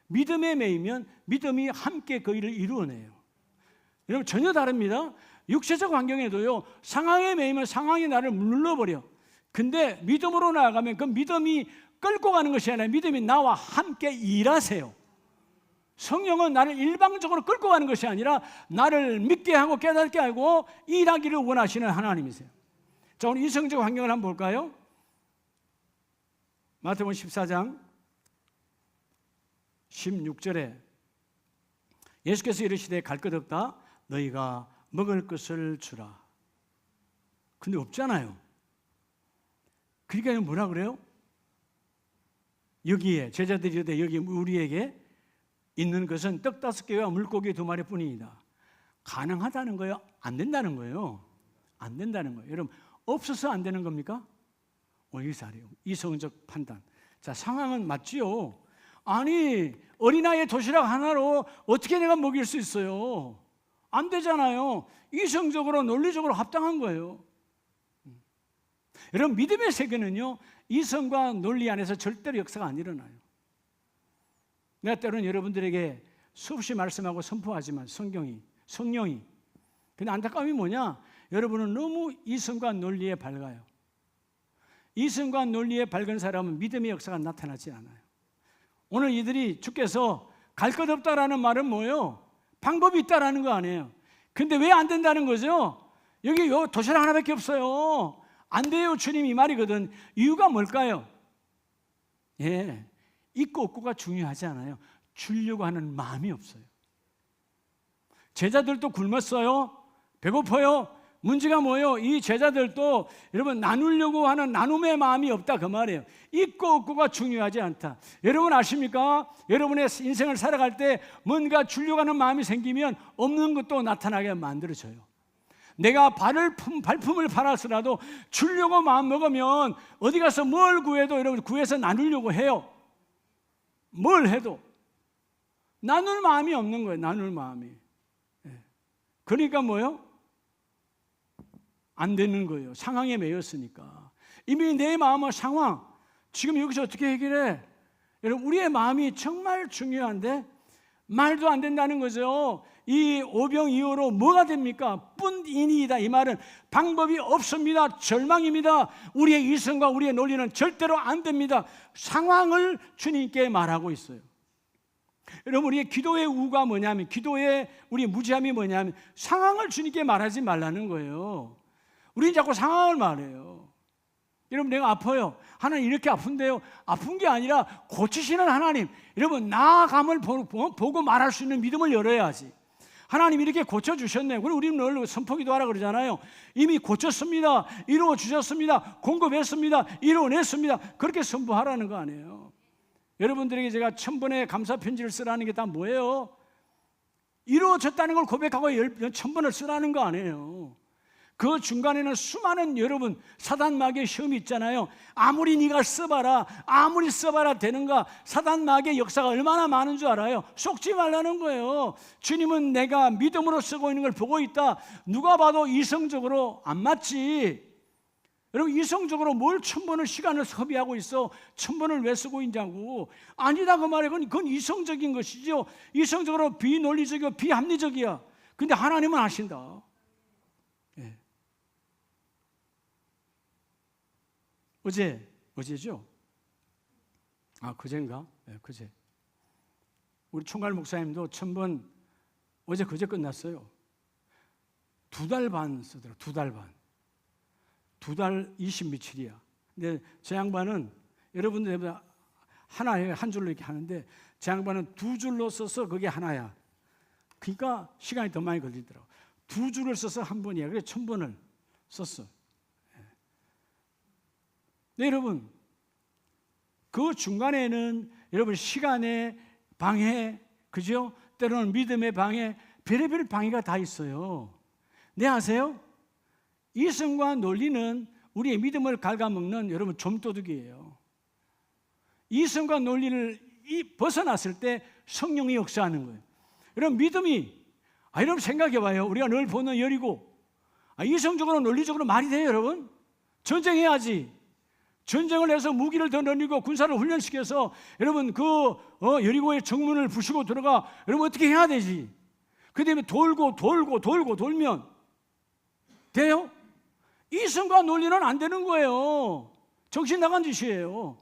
믿음에 매이면 믿음이 함께 그 일을 이루어내요. 여러분, 전혀 다릅니다. 육체적 환경에도요, 상황에 매이면 상황이 나를 눌러버려. 근데 믿음으로 나아가면 그 믿음이 끌고 가는 것이 아니라 믿음이 나와 함께 일하세요. 성령은 나를 일방적으로 끌고 가는 것이 아니라 나를 믿게 하고 깨닫게 하고 일하기를 원하시는 하나님이세요. 자, 오늘 이성적 환경을 한번 볼까요? 마태복음 14장 16절에 예수께서 이르시되 갈 것 없다 너희가 먹을 것을 주라. 근데 없잖아요. 그러니까 뭐라 그래요? 여기에 제자들이 이르되 여기 우리에게 있는 것은 떡 5개와 물고기 2마리뿐이니라. 가능하다는 거예요? 안 된다는 거예요? 안 된다는 거예요. 여러분, 없어서 안 되는 겁니까? 여기서 하래요. 이성적 판단. 자, 상황은 맞지요. 아니, 어린아이의 도시락 하나로 어떻게 내가 먹일 수 있어요? 안 되잖아요. 이성적으로 논리적으로 합당한 거예요. 여러분, 믿음의 세계는요, 이성과 논리 안에서 절대로 역사가 안 일어나요. 내가 때로는 여러분들에게 수없이 말씀하고 선포하지만 성령이 근데 안타까움이 뭐냐? 여러분은 너무 이성과 논리에 밝아요. 이성과 논리에 밝은 사람은 믿음의 역사가 나타나지 않아요. 오늘 이들이 주께서 갈 것 없다라는 말은 뭐예요? 방법이 있다라는 거 아니에요. 근데 왜 안 된다는 거죠? 여기 도시락 하나밖에 없어요. 안 돼요, 주님, 이 말이거든. 이유가 뭘까요? 예, 있고 없고가 중요하지 않아요. 주려고 하는 마음이 없어요. 제자들도 굶었어요. 배고파요. 문제가 뭐예요? 이 제자들도 여러분 나누려고 하는 나눔의 마음이 없다 그 말이에요. 있고 없고가 중요하지 않다. 여러분 아십니까? 여러분의 인생을 살아갈 때 뭔가 주려고 하는 마음이 생기면 없는 것도 나타나게 만들어져요. 내가 발품을 팔아서라도 주려고 마음 먹으면 어디 가서 뭘 구해도 여러분 구해서 나누려고 해요. 뭘 해도 나눌 마음이 없는 거예요. 나눌 마음이. 그러니까 뭐예요? 안 되는 거예요. 상황에 매였으니까. 이미 내 마음의 상황, 지금 여기서 어떻게 해결해? 여러분, 우리의 마음이 정말 중요한데 말도 안 된다는 거죠. 이 오병이어로 뭐가 됩니까? 뿐이니이다. 이 말은 방법이 없습니다. 절망입니다. 우리의 이성과 우리의 논리는 절대로 안 됩니다. 상황을 주님께 말하고 있어요. 여러분, 우리의 기도의 우가 뭐냐면, 기도의 우리 무지함이 뭐냐면 상황을 주님께 말하지 말라는 거예요. 우리는 자꾸 상황을 말해요. 여러분, 내가 아파요. 하나님 이렇게 아픈데요. 아픈 게 아니라 고치시는 하나님. 여러분, 나아감을 보고 말할 수 있는 믿음을 열어야지. 하나님 이렇게 고쳐주셨네요. 그리고 우리는 늘 선포기도하라 그러잖아요. 이미 고쳤습니다. 이루어 주셨습니다. 공급했습니다. 이루어냈습니다. 그렇게 선포하라는 거 아니에요. 여러분들에게 제가 1000번의 감사 편지를 쓰라는 게 다 뭐예요? 이루어졌다는 걸 고백하고 1000번을 쓰라는 거 아니에요. 그 중간에는 수많은 여러분 사단 마귀의 시험이 있잖아요. 아무리 네가 써봐라, 아무리 써봐라 되는가? 사단 마귀의 역사가 얼마나 많은 줄 알아요? 속지 말라는 거예요. 주님은 내가 믿음으로 쓰고 있는 걸 보고 있다. 누가 봐도 이성적으로 안 맞지. 여러분, 이성적으로 뭘 1000번을 시간을 소비하고 있어? 1000번을 왜 쓰고 있냐고. 아니다 그 말이에요. 그건 이성적인 것이죠. 이성적으로 비논리적이고 비합리적이야. 근데 하나님은 아신다. 예. 어제죠? 그제인가? 네, 그제. 우리 총괄 목사님도 1000번 그제 끝났어요. 2달 반 쓰더라고요. 2달 반. 2달 20 며칠이야. 근데 제 양반은 여러분들 하나에 한 줄로 이렇게 하는데 제 양반은 2줄로 써서 그게 하나야. 그러니까 시간이 더 많이 걸리더라고. 2줄을 써서 한 번이야. 그래서 1000번을 썼어. 네, 여러분, 그 중간에는 여러분 시간의 방해, 그죠? 때로는 믿음의 방해, 별의별 방해가 다 있어요. 네, 아세요? 이성과 논리는 우리의 믿음을 갉아먹는 여러분 좀도둑이에요. 이성과 논리를 벗어났을 때 성령이 역사하는 거예요. 여러분, 믿음이 여러분 생각해봐요. 우리가 늘 보는 여리고 이성적으로 논리적으로 말이 돼요, 여러분? 전쟁해야지. 전쟁을 해서 무기를 더 늘리고 군사를 훈련시켜서 여러분 여리고의 정문을 부수고 들어가. 여러분 어떻게 해야 되지? 그 다음에 돌면 돼요? 이성과 논리는 안 되는 거예요. 정신 나간 짓이에요.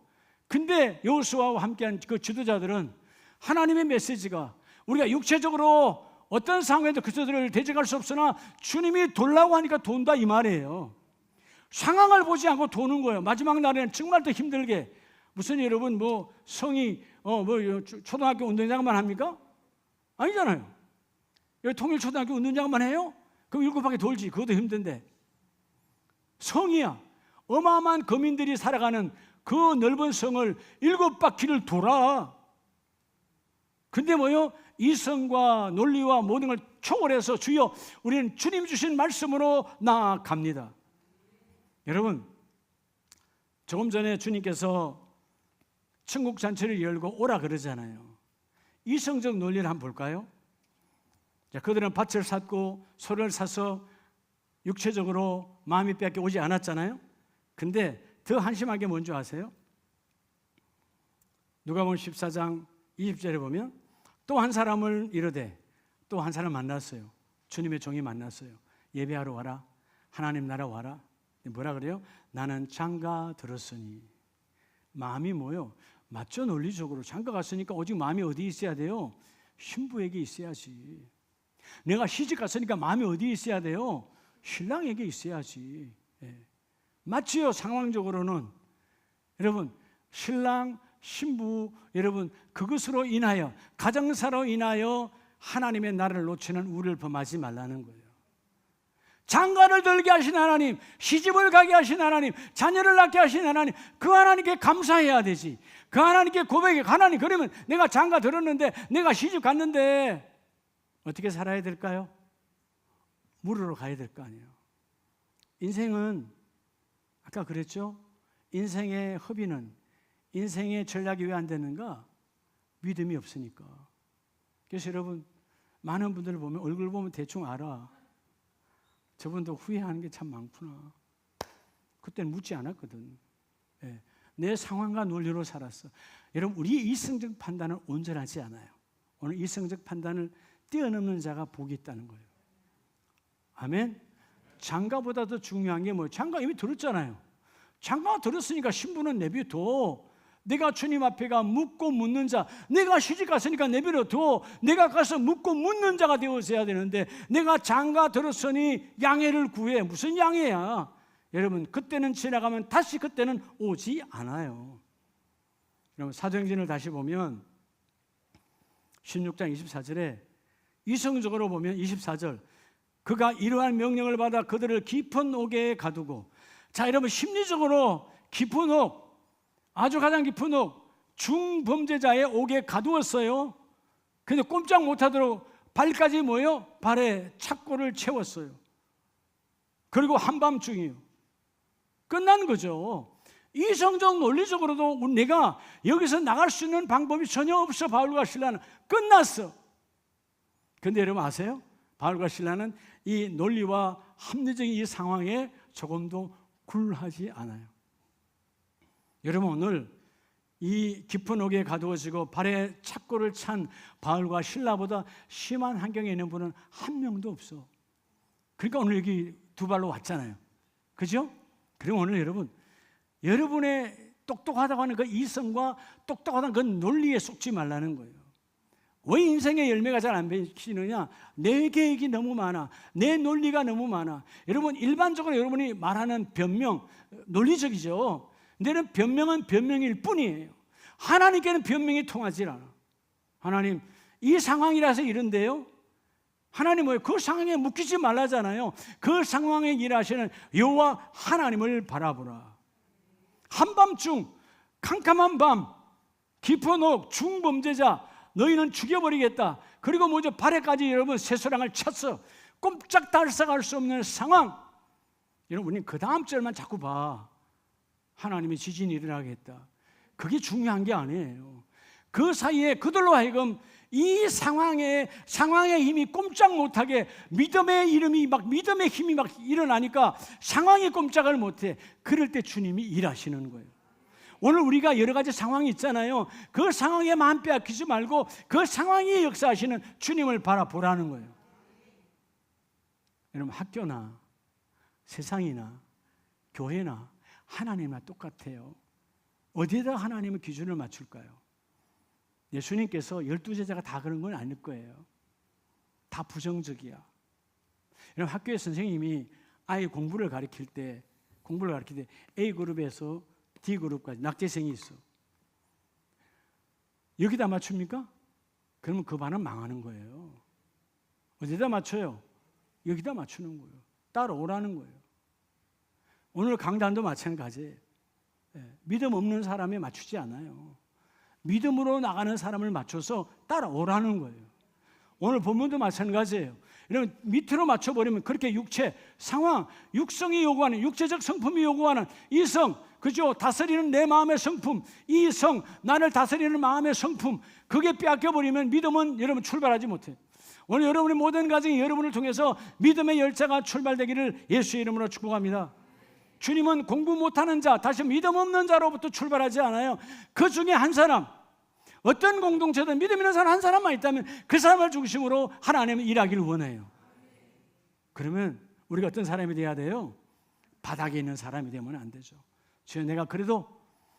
근데 여호수아와 함께한 그 지도자들은 하나님의 메시지가 우리가 육체적으로 어떤 상황에도 그들을 대적할 수 없으나 주님이 돌라고 하니까 돈다 이 말이에요. 상황을 보지 않고 도는 거예요. 마지막 날에는 정말 더 힘들게. 무슨 여러분 뭐 성이 초등학교 운동장만 합니까? 아니잖아요. 여기 통일초등학교 운동장만 해요? 그럼 7바퀴 돌지. 그것도 힘든데. 성이야. 어마어마한 거민들이 살아가는 그 넓은 성을 7바퀴를 돌아. 근데 뭐요? 이성과 논리와 모든 걸 초월해서 주여 우리는 주님 주신 말씀으로 나아갑니다. 여러분, 조금 전에 주님께서 천국 잔치를 열고 오라 그러잖아요. 이성적 논리를 한번 볼까요? 자, 그들은 밭을 샀고 소를 사서 육체적으로 마음이 빼앗겨 오지 않았잖아요. 근데 더 한심하게 뭔지 아세요? 누가복음 14장 20절에 보면 또 한 사람을 이르되 또 한 사람 만났어요. 주님의 종이 만났어요. 예배하러 와라. 하나님 나라 와라. 뭐라 그래요? 나는 장가 들었으니. 마음이 뭐요? 맞죠? 논리적으로 장가 갔으니까 오직 마음이 어디 있어야 돼요? 신부에게 있어야지. 내가 시집 갔으니까 마음이 어디 있어야 돼요? 신랑에게 있어야지. 맞지요? 상황적으로는. 여러분, 신랑, 신부, 여러분 그것으로 인하여 가정사로 인하여 하나님의 나라를 놓치는 우리를 범하지 말라는 거예요. 장가를 들게 하신 하나님, 시집을 가게 하신 하나님, 자녀를 낳게 하신 하나님, 그 하나님께 감사해야 되지. 그 하나님께 고백해. 하나님, 그러면 내가 장가 들었는데 내가 시집 갔는데 어떻게 살아야 될까요? 물으러 가야 될 거 아니에요. 인생은 아까 그랬죠? 인생의 허비는, 인생의 전략이 왜 안 되는가? 믿음이 없으니까. 그래서 여러분, 많은 분들을 보면 얼굴 보면 대충 알아. 저분도 후회하는 게 참 많구나. 그때는 묻지 않았거든. 내 상황과 논리로 살았어. 여러분, 우리의 이성적 판단은 온전하지 않아요. 오늘 이성적 판단을 뛰어넘는 자가 복이 있다는 거예요. 아멘. 장가보다 더 중요한 게 뭐예요? 장가 이미 들었잖아요. 장가 들었으니까 신부는 내비둬. 내가 주님 앞에 가 묻고 묻는 자, 내가 시집 갔으니까 내버려둬. 내가 가서 묻고 묻는 자가 되어서야 되는데 내가 장가 들었으니 양해를 구해. 무슨 양해야? 여러분, 그때는 지나가면 다시 그때는 오지 않아요. 여러분, 사도행전을 다시 보면 16장 24절에 이성적으로 보면 24절, 그가 이러한 명령을 받아 그들을 깊은 옥에 가두고. 자, 여러분, 심리적으로 깊은 옥, 아주 가장 깊은 옥, 중범죄자의 옥에 가두었어요. 근데 꼼짝 못하도록 발까지 뭐예요? 발에 착고를 채웠어요. 그리고 한밤중이요. 끝난 거죠. 이성적 논리적으로도 내가 여기서 나갈 수 있는 방법이 전혀 없어. 바울과 실라는 끝났어. 근데 여러분 아세요? 바울과 실라는 이 논리와 합리적인 이 상황에 조금도 굴하지 않아요. 여러분, 오늘 이 깊은 옥에 가두어지고 발에 착고를 찬 바울과 실라보다 심한 환경에 있는 분은 한 명도 없어. 그러니까 오늘 여기 두 발로 왔잖아요. 그죠? 그럼 오늘 여러분의 똑똑하다고 하는 그 이성과 똑똑하다는 그 논리에 속지 말라는 거예요. 왜 인생의 열매가 잘 안 맺히느냐? 내 계획이 너무 많아. 내 논리가 너무 많아. 여러분, 일반적으로 여러분이 말하는 변명, 논리적이죠. 근데 변명은 변명일 뿐이에요. 하나님께는 변명이 통하지 않아. 하나님, 이 상황이라서 이런데요. 하나님 뭐예요? 그 상황에 묶이지 말라잖아요. 그 상황에 일하시는 여호와 하나님을 바라보라. 한밤중, 캄캄한 밤, 깊은 옥, 중범죄자, 너희는 죽여버리겠다. 그리고 먼저 발에까지 여러분 쇠소랑을 쳤어. 꼼짝달싹할 수 없는 상황. 여러분, 우리는 그 다음 절만 자꾸 봐. 하나님의 지진이 일어나겠다. 그게 중요한 게 아니에요. 그 사이에 그들로 하여금 이 상황의 힘이 꼼짝 못하게 믿음의 힘이 막 일어나니까 상황이 꼼짝을 못해. 그럴 때 주님이 일하시는 거예요. 오늘 우리가 여러 가지 상황이 있잖아요. 그 상황에 마음 빼앗기지 말고 그 상황이 역사하시는 주님을 바라보라는 거예요. 여러분, 학교나 세상이나 교회나 하나님과 똑같아요. 어디에다 하나님의 기준을 맞출까요? 예수님께서 12제자가 다 그런 건 아닐 거예요. 다 부정적이야. 여러분, 학교에 선생님이 아이 공부를 가르칠 때 A그룹에서 D그룹까지 낙제생이 있어. 여기다 맞춥니까? 그러면 그 반은 망하는 거예요. 어디다 맞춰요? 여기다 맞추는 거예요. 따라오라는 거예요. 오늘 강단도 마찬가지예요. 믿음 없는 사람에 맞추지 않아요. 믿음으로 나가는 사람을 맞춰서 따라오라는 거예요. 오늘 본문도 마찬가지예요. 여러분, 밑으로 맞춰버리면 그렇게 육체, 상황, 육성이 요구하는, 육체적 성품이 요구하는 이성, 그죠? 다스리는 내 마음의 성품, 이성, 나를 다스리는 마음의 성품, 그게 빼앗겨버리면 믿음은 여러분 출발하지 못해요. 오늘 여러분의 모든 가정이 여러분을 통해서 믿음의 열차가 출발되기를 예수의 이름으로 축복합니다. 주님은 공부 못하는 자, 다시 믿음 없는 자로부터 출발하지 않아요. 그 중에 한 사람, 어떤 공동체든 믿음 있는 사람 한 사람만 있다면 그 사람을 중심으로 하나님은 일하기를 원해요. 그러면 우리가 어떤 사람이 돼야 돼요? 바닥에 있는 사람이 되면 안 되죠. 주여, 내가 그래도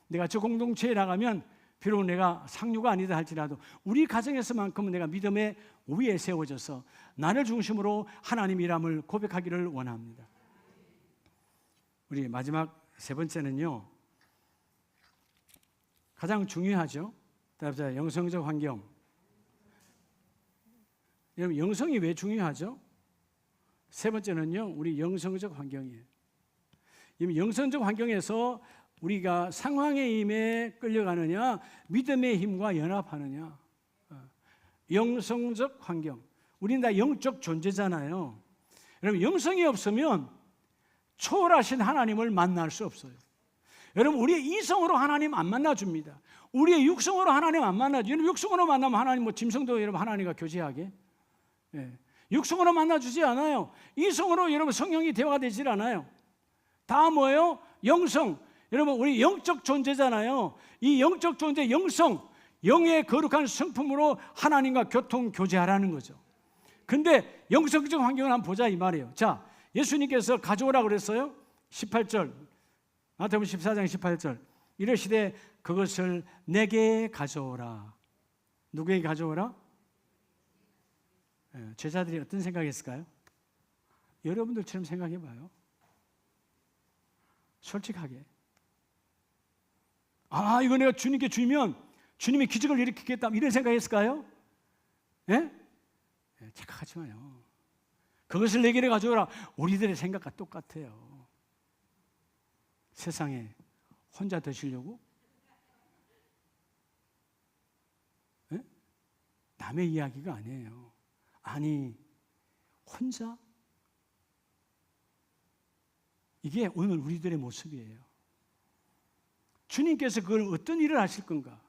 내가 저 공동체에 나가면 비록 내가 상류가 아니다 할지라도 우리 가정에서만큼은 내가 믿음의 위에 세워져서 나를 중심으로 하나님 일함을 고백하기를 원합니다. 우리 마지막 세 번째는요, 가장 중요하죠. 다음, 영성적 환경. 여러분, 영성이 왜 중요하죠? 세 번째는요, 우리 영성적 환경이에요. 영성적 환경에서 우리가 상황의 힘에 끌려가느냐, 믿음의 힘과 연합하느냐. 영성적 환경. 우리는 다 영적 존재잖아요. 여러분, 영성이 없으면 초월하신 하나님을 만날 수 없어요. 여러분, 우리의 이성으로 하나님 안 만나줍니다. 우리의 육성으로 하나님 안 만나죠. 육성으로 만나면 하나님, 뭐 짐승도 여러분 하나님과 교제하게, 육성으로 만나주지 않아요. 이성으로 여러분 성령이 대화가 되질 않아요. 다 뭐예요? 영성. 여러분, 우리 영적 존재잖아요. 이 영적 존재, 영성, 영의 거룩한 성품으로 하나님과 교통 교제하라는 거죠. 근데 영성적 환경을 한번 보자 이 말이에요. 자, 예수님께서 가져오라고 그랬어요. 18절, 마태복음 14장 18절. 이르시되 그것을 내게 가져오라. 누구에게 가져오라? 제자들이 어떤 생각했을까요? 여러분들처럼 생각해 봐요. 솔직하게. 아, 이거 내가 주님께 주면 주님이 기적을 일으키겠다, 이런 생각했을까요? 예? 착각하지 마요. 그것을 내게 가져오라. 우리들의 생각과 똑같아요. 세상에 혼자 드시려고? 예? 남의 이야기가 아니에요. 아니, 혼자? 이게 오늘 우리들의 모습이에요. 주님께서 그걸 어떤 일을 하실 건가?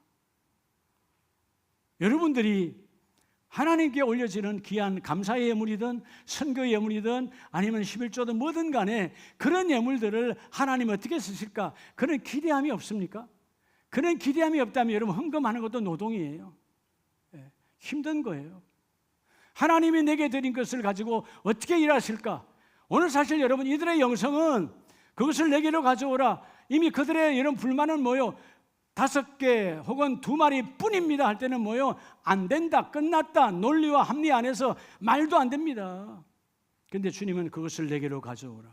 여러분들이 하나님께 올려지는 귀한 감사의 예물이든 선교의 예물이든 아니면 11조든 뭐든 간에 그런 예물들을 하나님 어떻게 쓰실까? 그런 기대함이 없습니까? 그런 기대함이 없다면 여러분, 헌금하는 것도 노동이에요. 힘든 거예요. 하나님이 내게 드린 것을 가지고 어떻게 일하실까? 오늘 사실 여러분, 이들의 영성은 그것을 내게로 가져오라. 이미 그들의 이런 불만은 뭐요? 5개 혹은 2마리 뿐입니다 할 때는 뭐요? 안 된다, 끝났다, 논리와 합리 안에서 말도 안 됩니다. 그런데 주님은 그것을 내게로 가져오라.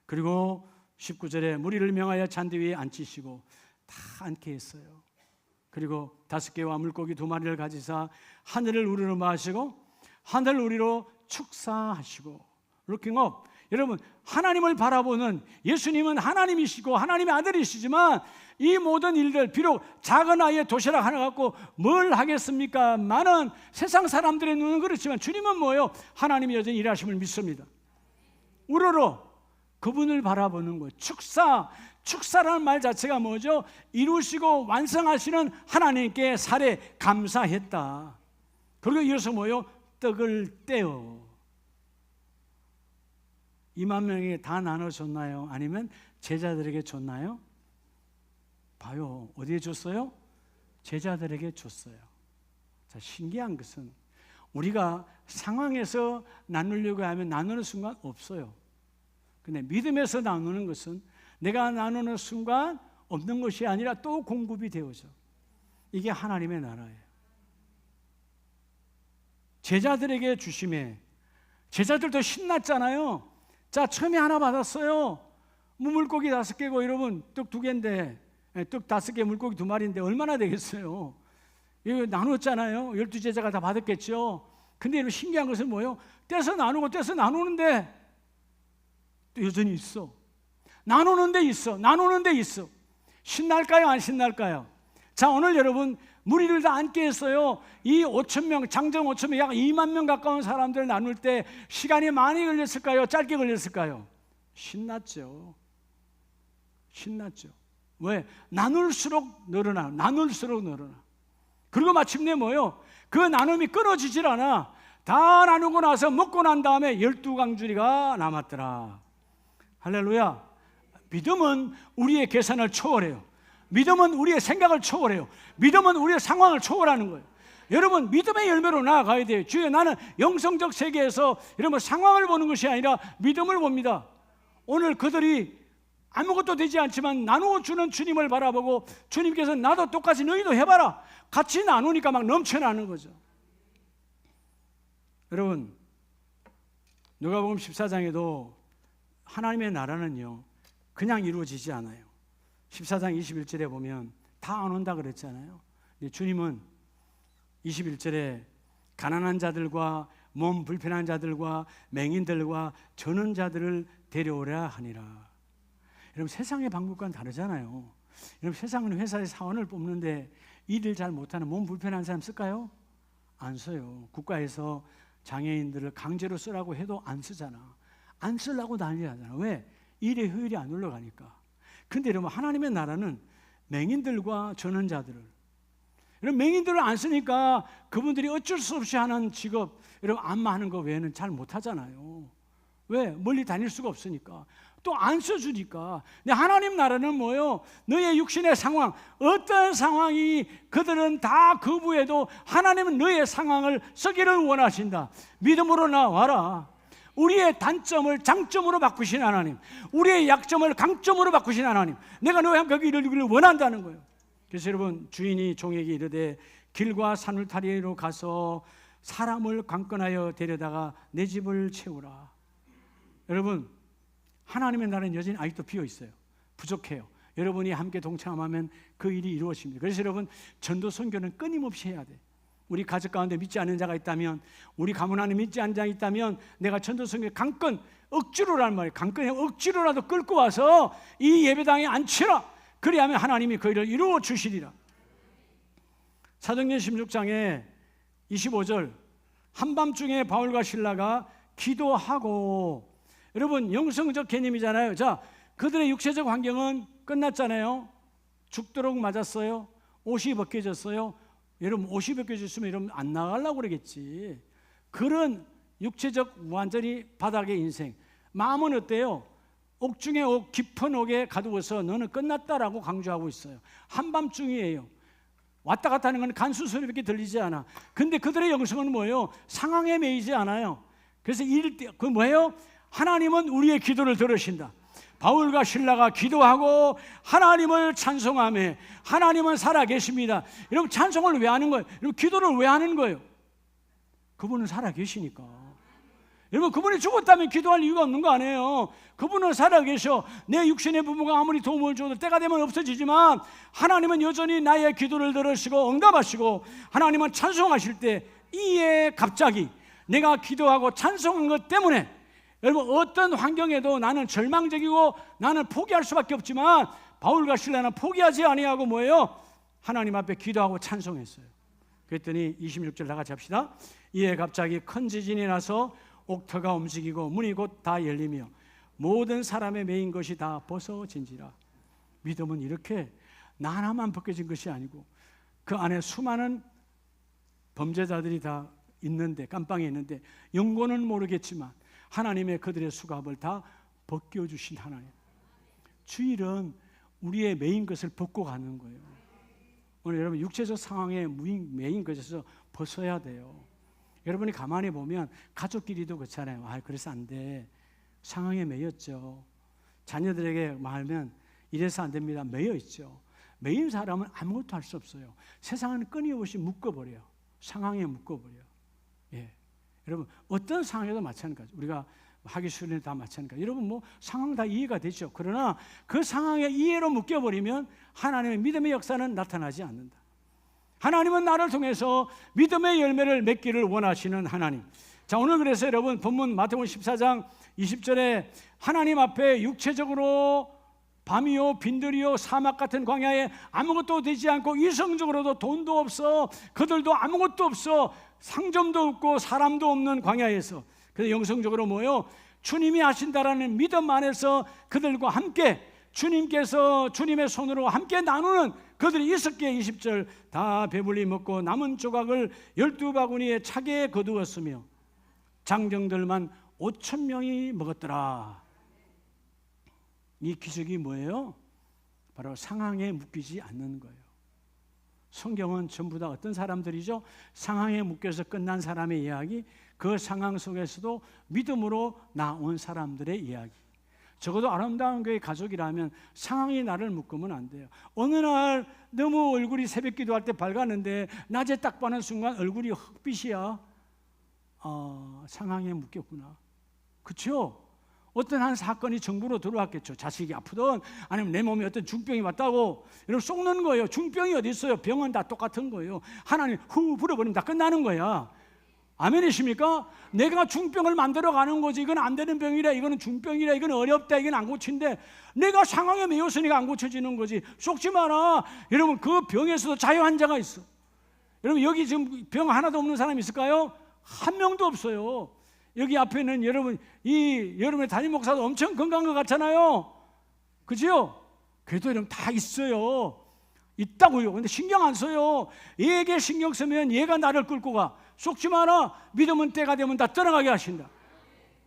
그리고 19절에 무리를 명하여 잔디 위에 앉히시고 다 앉게 했어요. 그리고 5개와 물고기 2마리를 가지사 하늘을 우리로 마시고 하늘 우리로 축사하시고, looking up. 여러분, 하나님을 바라보는, 예수님은 하나님이시고 하나님의 아들이시지만 이 모든 일들, 비록 작은 아이의 도시락 하나 갖고 뭘 하겠습니까? 많은 세상 사람들의 눈은 그렇지만 주님은 뭐예요? 하나님이 여전히 일하심을 믿습니다. 우러러 그분을 바라보는 거예요. 축사라는 말 자체가 뭐죠? 이루시고 완성하시는 하나님께 살에 감사했다. 그리고 이어서 뭐예요? 떡을 떼어 2만 명에게 다 나눠줬나요? 아니면 제자들에게 줬나요? 봐요. 어디에 줬어요? 제자들에게 줬어요. 자, 신기한 것은 우리가 상황에서 나누려고 하면 나누는 순간 없어요. 근데 믿음에서 나누는 것은 내가 나누는 순간 없는 것이 아니라 또 공급이 되어져. 이게 하나님의 나라예요. 제자들에게 주심에 제자들도 신났잖아요. 자, 처음에 하나 받았어요. 물고기 5개고 여러분 떡 2개인데 떡 5개 물고기 2마리인데 얼마나 되겠어요? 이거 나눴잖아요. 12제자가 다 받았겠죠. 근데 여러분 신기한 것은 뭐예요? 떼서 나누고 떼서 나누는데 또 여전히 있어. 나누는데 있어. 나누는데 있어. 신날까요? 안 신날까요? 자, 오늘 여러분 무리를 다 앉게 했어요. 이 5,000명, 장정 5,000명, 약 2만 명 가까운 사람들 나눌 때 시간이 많이 걸렸을까요? 짧게 걸렸을까요? 신났죠. 신났죠. 왜? 나눌수록 늘어나. 나눌수록 늘어나. 그리고 마침내 뭐예요? 그 나눔이 끊어지질 않아. 다 나누고 나서 먹고 난 다음에 12강주리가 남았더라. 할렐루야. 믿음은 우리의 계산을 초월해요. 믿음은 우리의 생각을 초월해요. 믿음은 우리의 상황을 초월하는 거예요. 여러분, 믿음의 열매로 나아가야 돼요. 주여, 나는 영성적 세계에서 여러분 상황을 보는 것이 아니라 믿음을 봅니다. 오늘 그들이 아무것도 되지 않지만 나누어 주는 주님을 바라보고 주님께서 나도 똑같이 너희도 해봐라. 같이 나누니까 막 넘쳐나는 거죠. 여러분, 누가복음 14장에도 하나님의 나라는요 그냥 이루어지지 않아요. 14장 21절에 보면 다 안 온다 그랬잖아요. 근데 주님은 21절에 가난한 자들과 몸 불편한 자들과 맹인들과 저는 자들을 데려오라 하니라. 여러분, 세상의 방법과는 다르잖아요. 여러분, 세상은 회사에 사원을 뽑는데 일을 잘 못하는 몸 불편한 사람 쓸까요? 안 써요. 국가에서 장애인들을 강제로 쓰라고 해도 안 쓰잖아. 안 쓰려고 난리하잖아. 왜? 일의 효율이 안 올라가니까. 근데 여러분, 하나님의 나라는 맹인들과 전원자들을, 여러분, 맹인들을 안 쓰니까 그분들이 어쩔 수 없이 하는 직업, 여러분, 안마하는 거 외에는 잘 못하잖아요. 왜? 멀리 다닐 수가 없으니까. 또 안 써주니까. 근데 하나님 나라는 뭐예요? 너의 육신의 상황, 어떤 상황이 그들은 다 거부해도 하나님은 너의 상황을 쓰기를 원하신다. 믿음으로 나와라. 우리의 단점을 장점으로 바꾸신 하나님, 우리의 약점을 강점으로 바꾸신 하나님, 내가 너의 거기를 이루기를 원한다는 거예요. 그래서 여러분, 주인이 종에게 이르되 길과 산울타리로 가서 사람을 강권하여 데려다가 내 집을 채우라. 여러분, 하나님의 나라는 여전히 아직도 비어 있어요. 부족해요. 여러분이 함께 동참하면 그 일이 이루어집니다. 그래서 여러분, 전도 선교는 끊임없이 해야 돼. 우리 가족 가운데 믿지 않는 자가 있다면, 우리 가문 안에 믿지 않는 자가 있다면 내가 전도 선교 강권, 억지로란 말이에요. 강권에 억지로라도 끌고 와서 이 예배당에 앉히라. 그리하면 하나님이 그 일을 이루어 주시리라. 사도행전 16장에 25절, 한밤중에 바울과 실라가 기도하고, 여러분, 영성적 개념이잖아요. 자, 그들의 육체적 환경은 끝났잖아요. 죽도록 맞았어요. 옷이 벗겨졌어요. 여러분, 옷이 벗겨졌으면 여러분 안 나가려고 그러겠지. 그런 육체적 완전히 바닥의 인생. 마음은 어때요? 옥중에 옥, 깊은 옥에 가두어서 너는 끝났다라고 강조하고 있어요. 한밤중이에요. 왔다 갔다 하는 건 간수 소리밖에 들리지 않아. 근데 그들의 영성은 뭐예요? 상황에 매이지 않아요. 그래서 그 뭐예요? 하나님은 우리의 기도를 들으신다. 바울과 실라가 기도하고 하나님을 찬송하며 하나님은 살아계십니다. 여러분, 찬송을 왜 하는 거예요? 여러분, 기도를 왜 하는 거예요? 그분은 살아계시니까. 여러분, 그분이 죽었다면 기도할 이유가 없는 거 아니에요. 그분은 살아계셔. 내 육신의 부모가 아무리 도움을 줘도 때가 되면 없어지지만 하나님은 여전히 나의 기도를 들으시고 응답하시고, 하나님은 찬송하실 때 이에 갑자기 내가 기도하고 찬송한 것 때문에, 여러분, 어떤 환경에도 나는 절망적이고 나는 포기할 수밖에 없지만 바울과 실라는 포기하지 아니하고 뭐예요? 하나님 앞에 기도하고 찬송했어요. 그랬더니 26절 다 같이 합시다. 이에 갑자기 큰 지진이 나서 옥터가 움직이고 문이 곧 다 열리며 모든 사람의 매인 것이 다 벗어진지라. 믿음은 이렇게 나 하나만 벗겨진 것이 아니고 그 안에 수많은 범죄자들이 다 있는데, 깜빵에 있는데 영고는 모르겠지만 하나님의 그들의 수갑을 다 벗겨주신 하나님. 주일은 우리의 매인 것을 벗고 가는 거예요. 오늘 여러분, 육체적 상황에 매인 것에서 벗어야 돼요. 여러분이 가만히 보면 가족끼리도 그렇잖아요. 그래서 안 돼. 상황에 매였죠. 자녀들에게 말하면 이래서 안 됩니다. 매여 있죠. 매인 사람은 아무것도 할 수 없어요. 세상은 끊임없이 묶어버려요. 상황에 묶어버려요. 예. 여러분 어떤 상황에도 마찬가지. 우리가 하기 싫은 다 마찬가지. 여러분 뭐 상황 다 이해가 되죠. 그러나 그 상황에 이해로 묶여버리면 하나님의 믿음의 역사는 나타나지 않는다. 하나님은 나를 통해서 믿음의 열매를 맺기를 원하시는 하나님. 자, 오늘 그래서 여러분 본문 마태복음 14장 20절에 하나님 앞에 육체적으로 밤이요 빈들이요 사막 같은 광야에 아무것도 되지 않고 이성적으로도 돈도 없어, 그들도 아무것도 없어, 상점도 없고 사람도 없는 광야에서, 그래서 영성적으로 뭐요? 주님이 하신다라는 믿음 안에서 그들과 함께 주님께서 주님의 손으로 함께 나누는 그들이 있었기에 20절 다 배불리 먹고 남은 조각을 12바구니에 차게 거두었으며 장정들만 5,000명이 먹었더라. 이 기적이 뭐예요? 바로 상황에 묶이지 않는 거예요. 성경은 전부 다 어떤 사람들이죠? 상황에 묶여서 끝난 사람의 이야기, 그 상황 속에서도 믿음으로 나온 사람들의 이야기. 적어도 아름다운 교회 가족이라면 상황이 나를 묶으면 안 돼요. 어느 날 너무 얼굴이 새벽 기도할 때 밝았는데 낮에 딱 보는 순간 얼굴이 흑빛이야. 상황에 묶였구나. 그렇죠? 어떤 한 사건이 정부로 들어왔겠죠. 자식이 아프든 아니면 내 몸에 어떤 중병이 왔다고 여러분 속는 거예요. 중병이 어디 있어요? 병은 다 똑같은 거예요. 하나님 후 불어버리면 다 끝나는 거야. 아멘이십니까? 내가 중병을 만들어가는 거지. 이건 안 되는 병이래, 이거는 중병이래, 이건 어렵다, 이건 안 고친대. 내가 상황에 매였으니까 안 고쳐지는 거지. 속지 마라. 여러분 그 병에서도 자유환자가 있어. 여러분 여기 지금 병 하나도 없는 사람 있을까요? 한 명도 없어요. 여기 앞에는 여러분의 담임 목사도 엄청 건강한 것 같잖아요. 그죠? 그래도 여러분 다 있어요. 있다고요. 근데 신경 안 써요. 얘에게 신경 쓰면 얘가 나를 끌고 가. 속지 마라. 믿음은 때가 되면 다 떠나가게 하신다.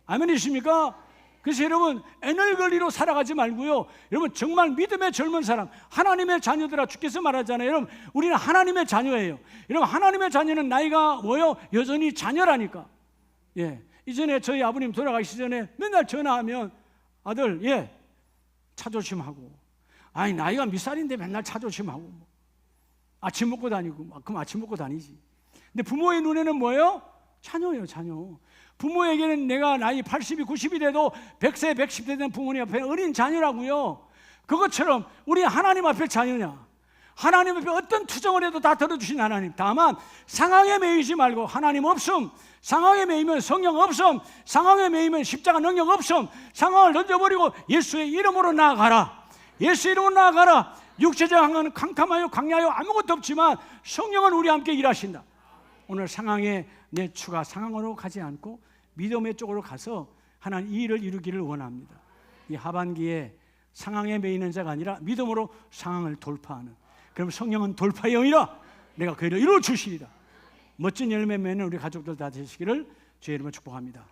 아멘이십니까? 그래서 여러분 에너걸리로 살아가지 말고요. 여러분 정말 믿음의 젊은 사람, 하나님의 자녀들아, 주께서 말하잖아요. 여러분 우리는 하나님의 자녀예요. 여러분 하나님의 자녀는 나이가 뭐요? 여전히 자녀라니까. 예. 이전에 저희 아버님 돌아가시기 전에 맨날 전화하면 아들 차 조심하고, 아니 나이가 몇 살인데 맨날 차 조심하고, 아침 먹고 다니고. 그럼 아침 먹고 다니지. 근데 부모의 눈에는 뭐예요? 자녀예요, 자녀. 부모에게는 내가 나이 80이 90이 돼도 100세 110세 된 부모님 앞에 어린 자녀라고요. 그것처럼 우리 하나님 앞에 자녀냐. 하나님 앞에 어떤 투정을 해도 다 들어주신 하나님. 다만 상황에 매이지 말고, 하나님 없음, 상황에 매이면 성령 없음, 상황에 매이면 십자가 능력 없음, 상황을 던져버리고 예수의 이름으로 나아가라. 예수 이름으로 나아가라. 육체적 캄캄하여 광야여 아무것도 없지만 성령은 우리 함께 일하신다. 오늘 상황에 내 추가 상황으로 가지 않고 믿음의 쪽으로 가서 하나님 이 일을 이루기를 원합니다. 이 하반기에 상황에 매이는 자가 아니라 믿음으로 상황을 돌파하는, 그럼 성령은 돌파의 영이라 내가 그 일을 이루어 주시리라. 멋진 열매 맺는 우리 가족들 다 되시기를 주의 이름으로 축복합니다.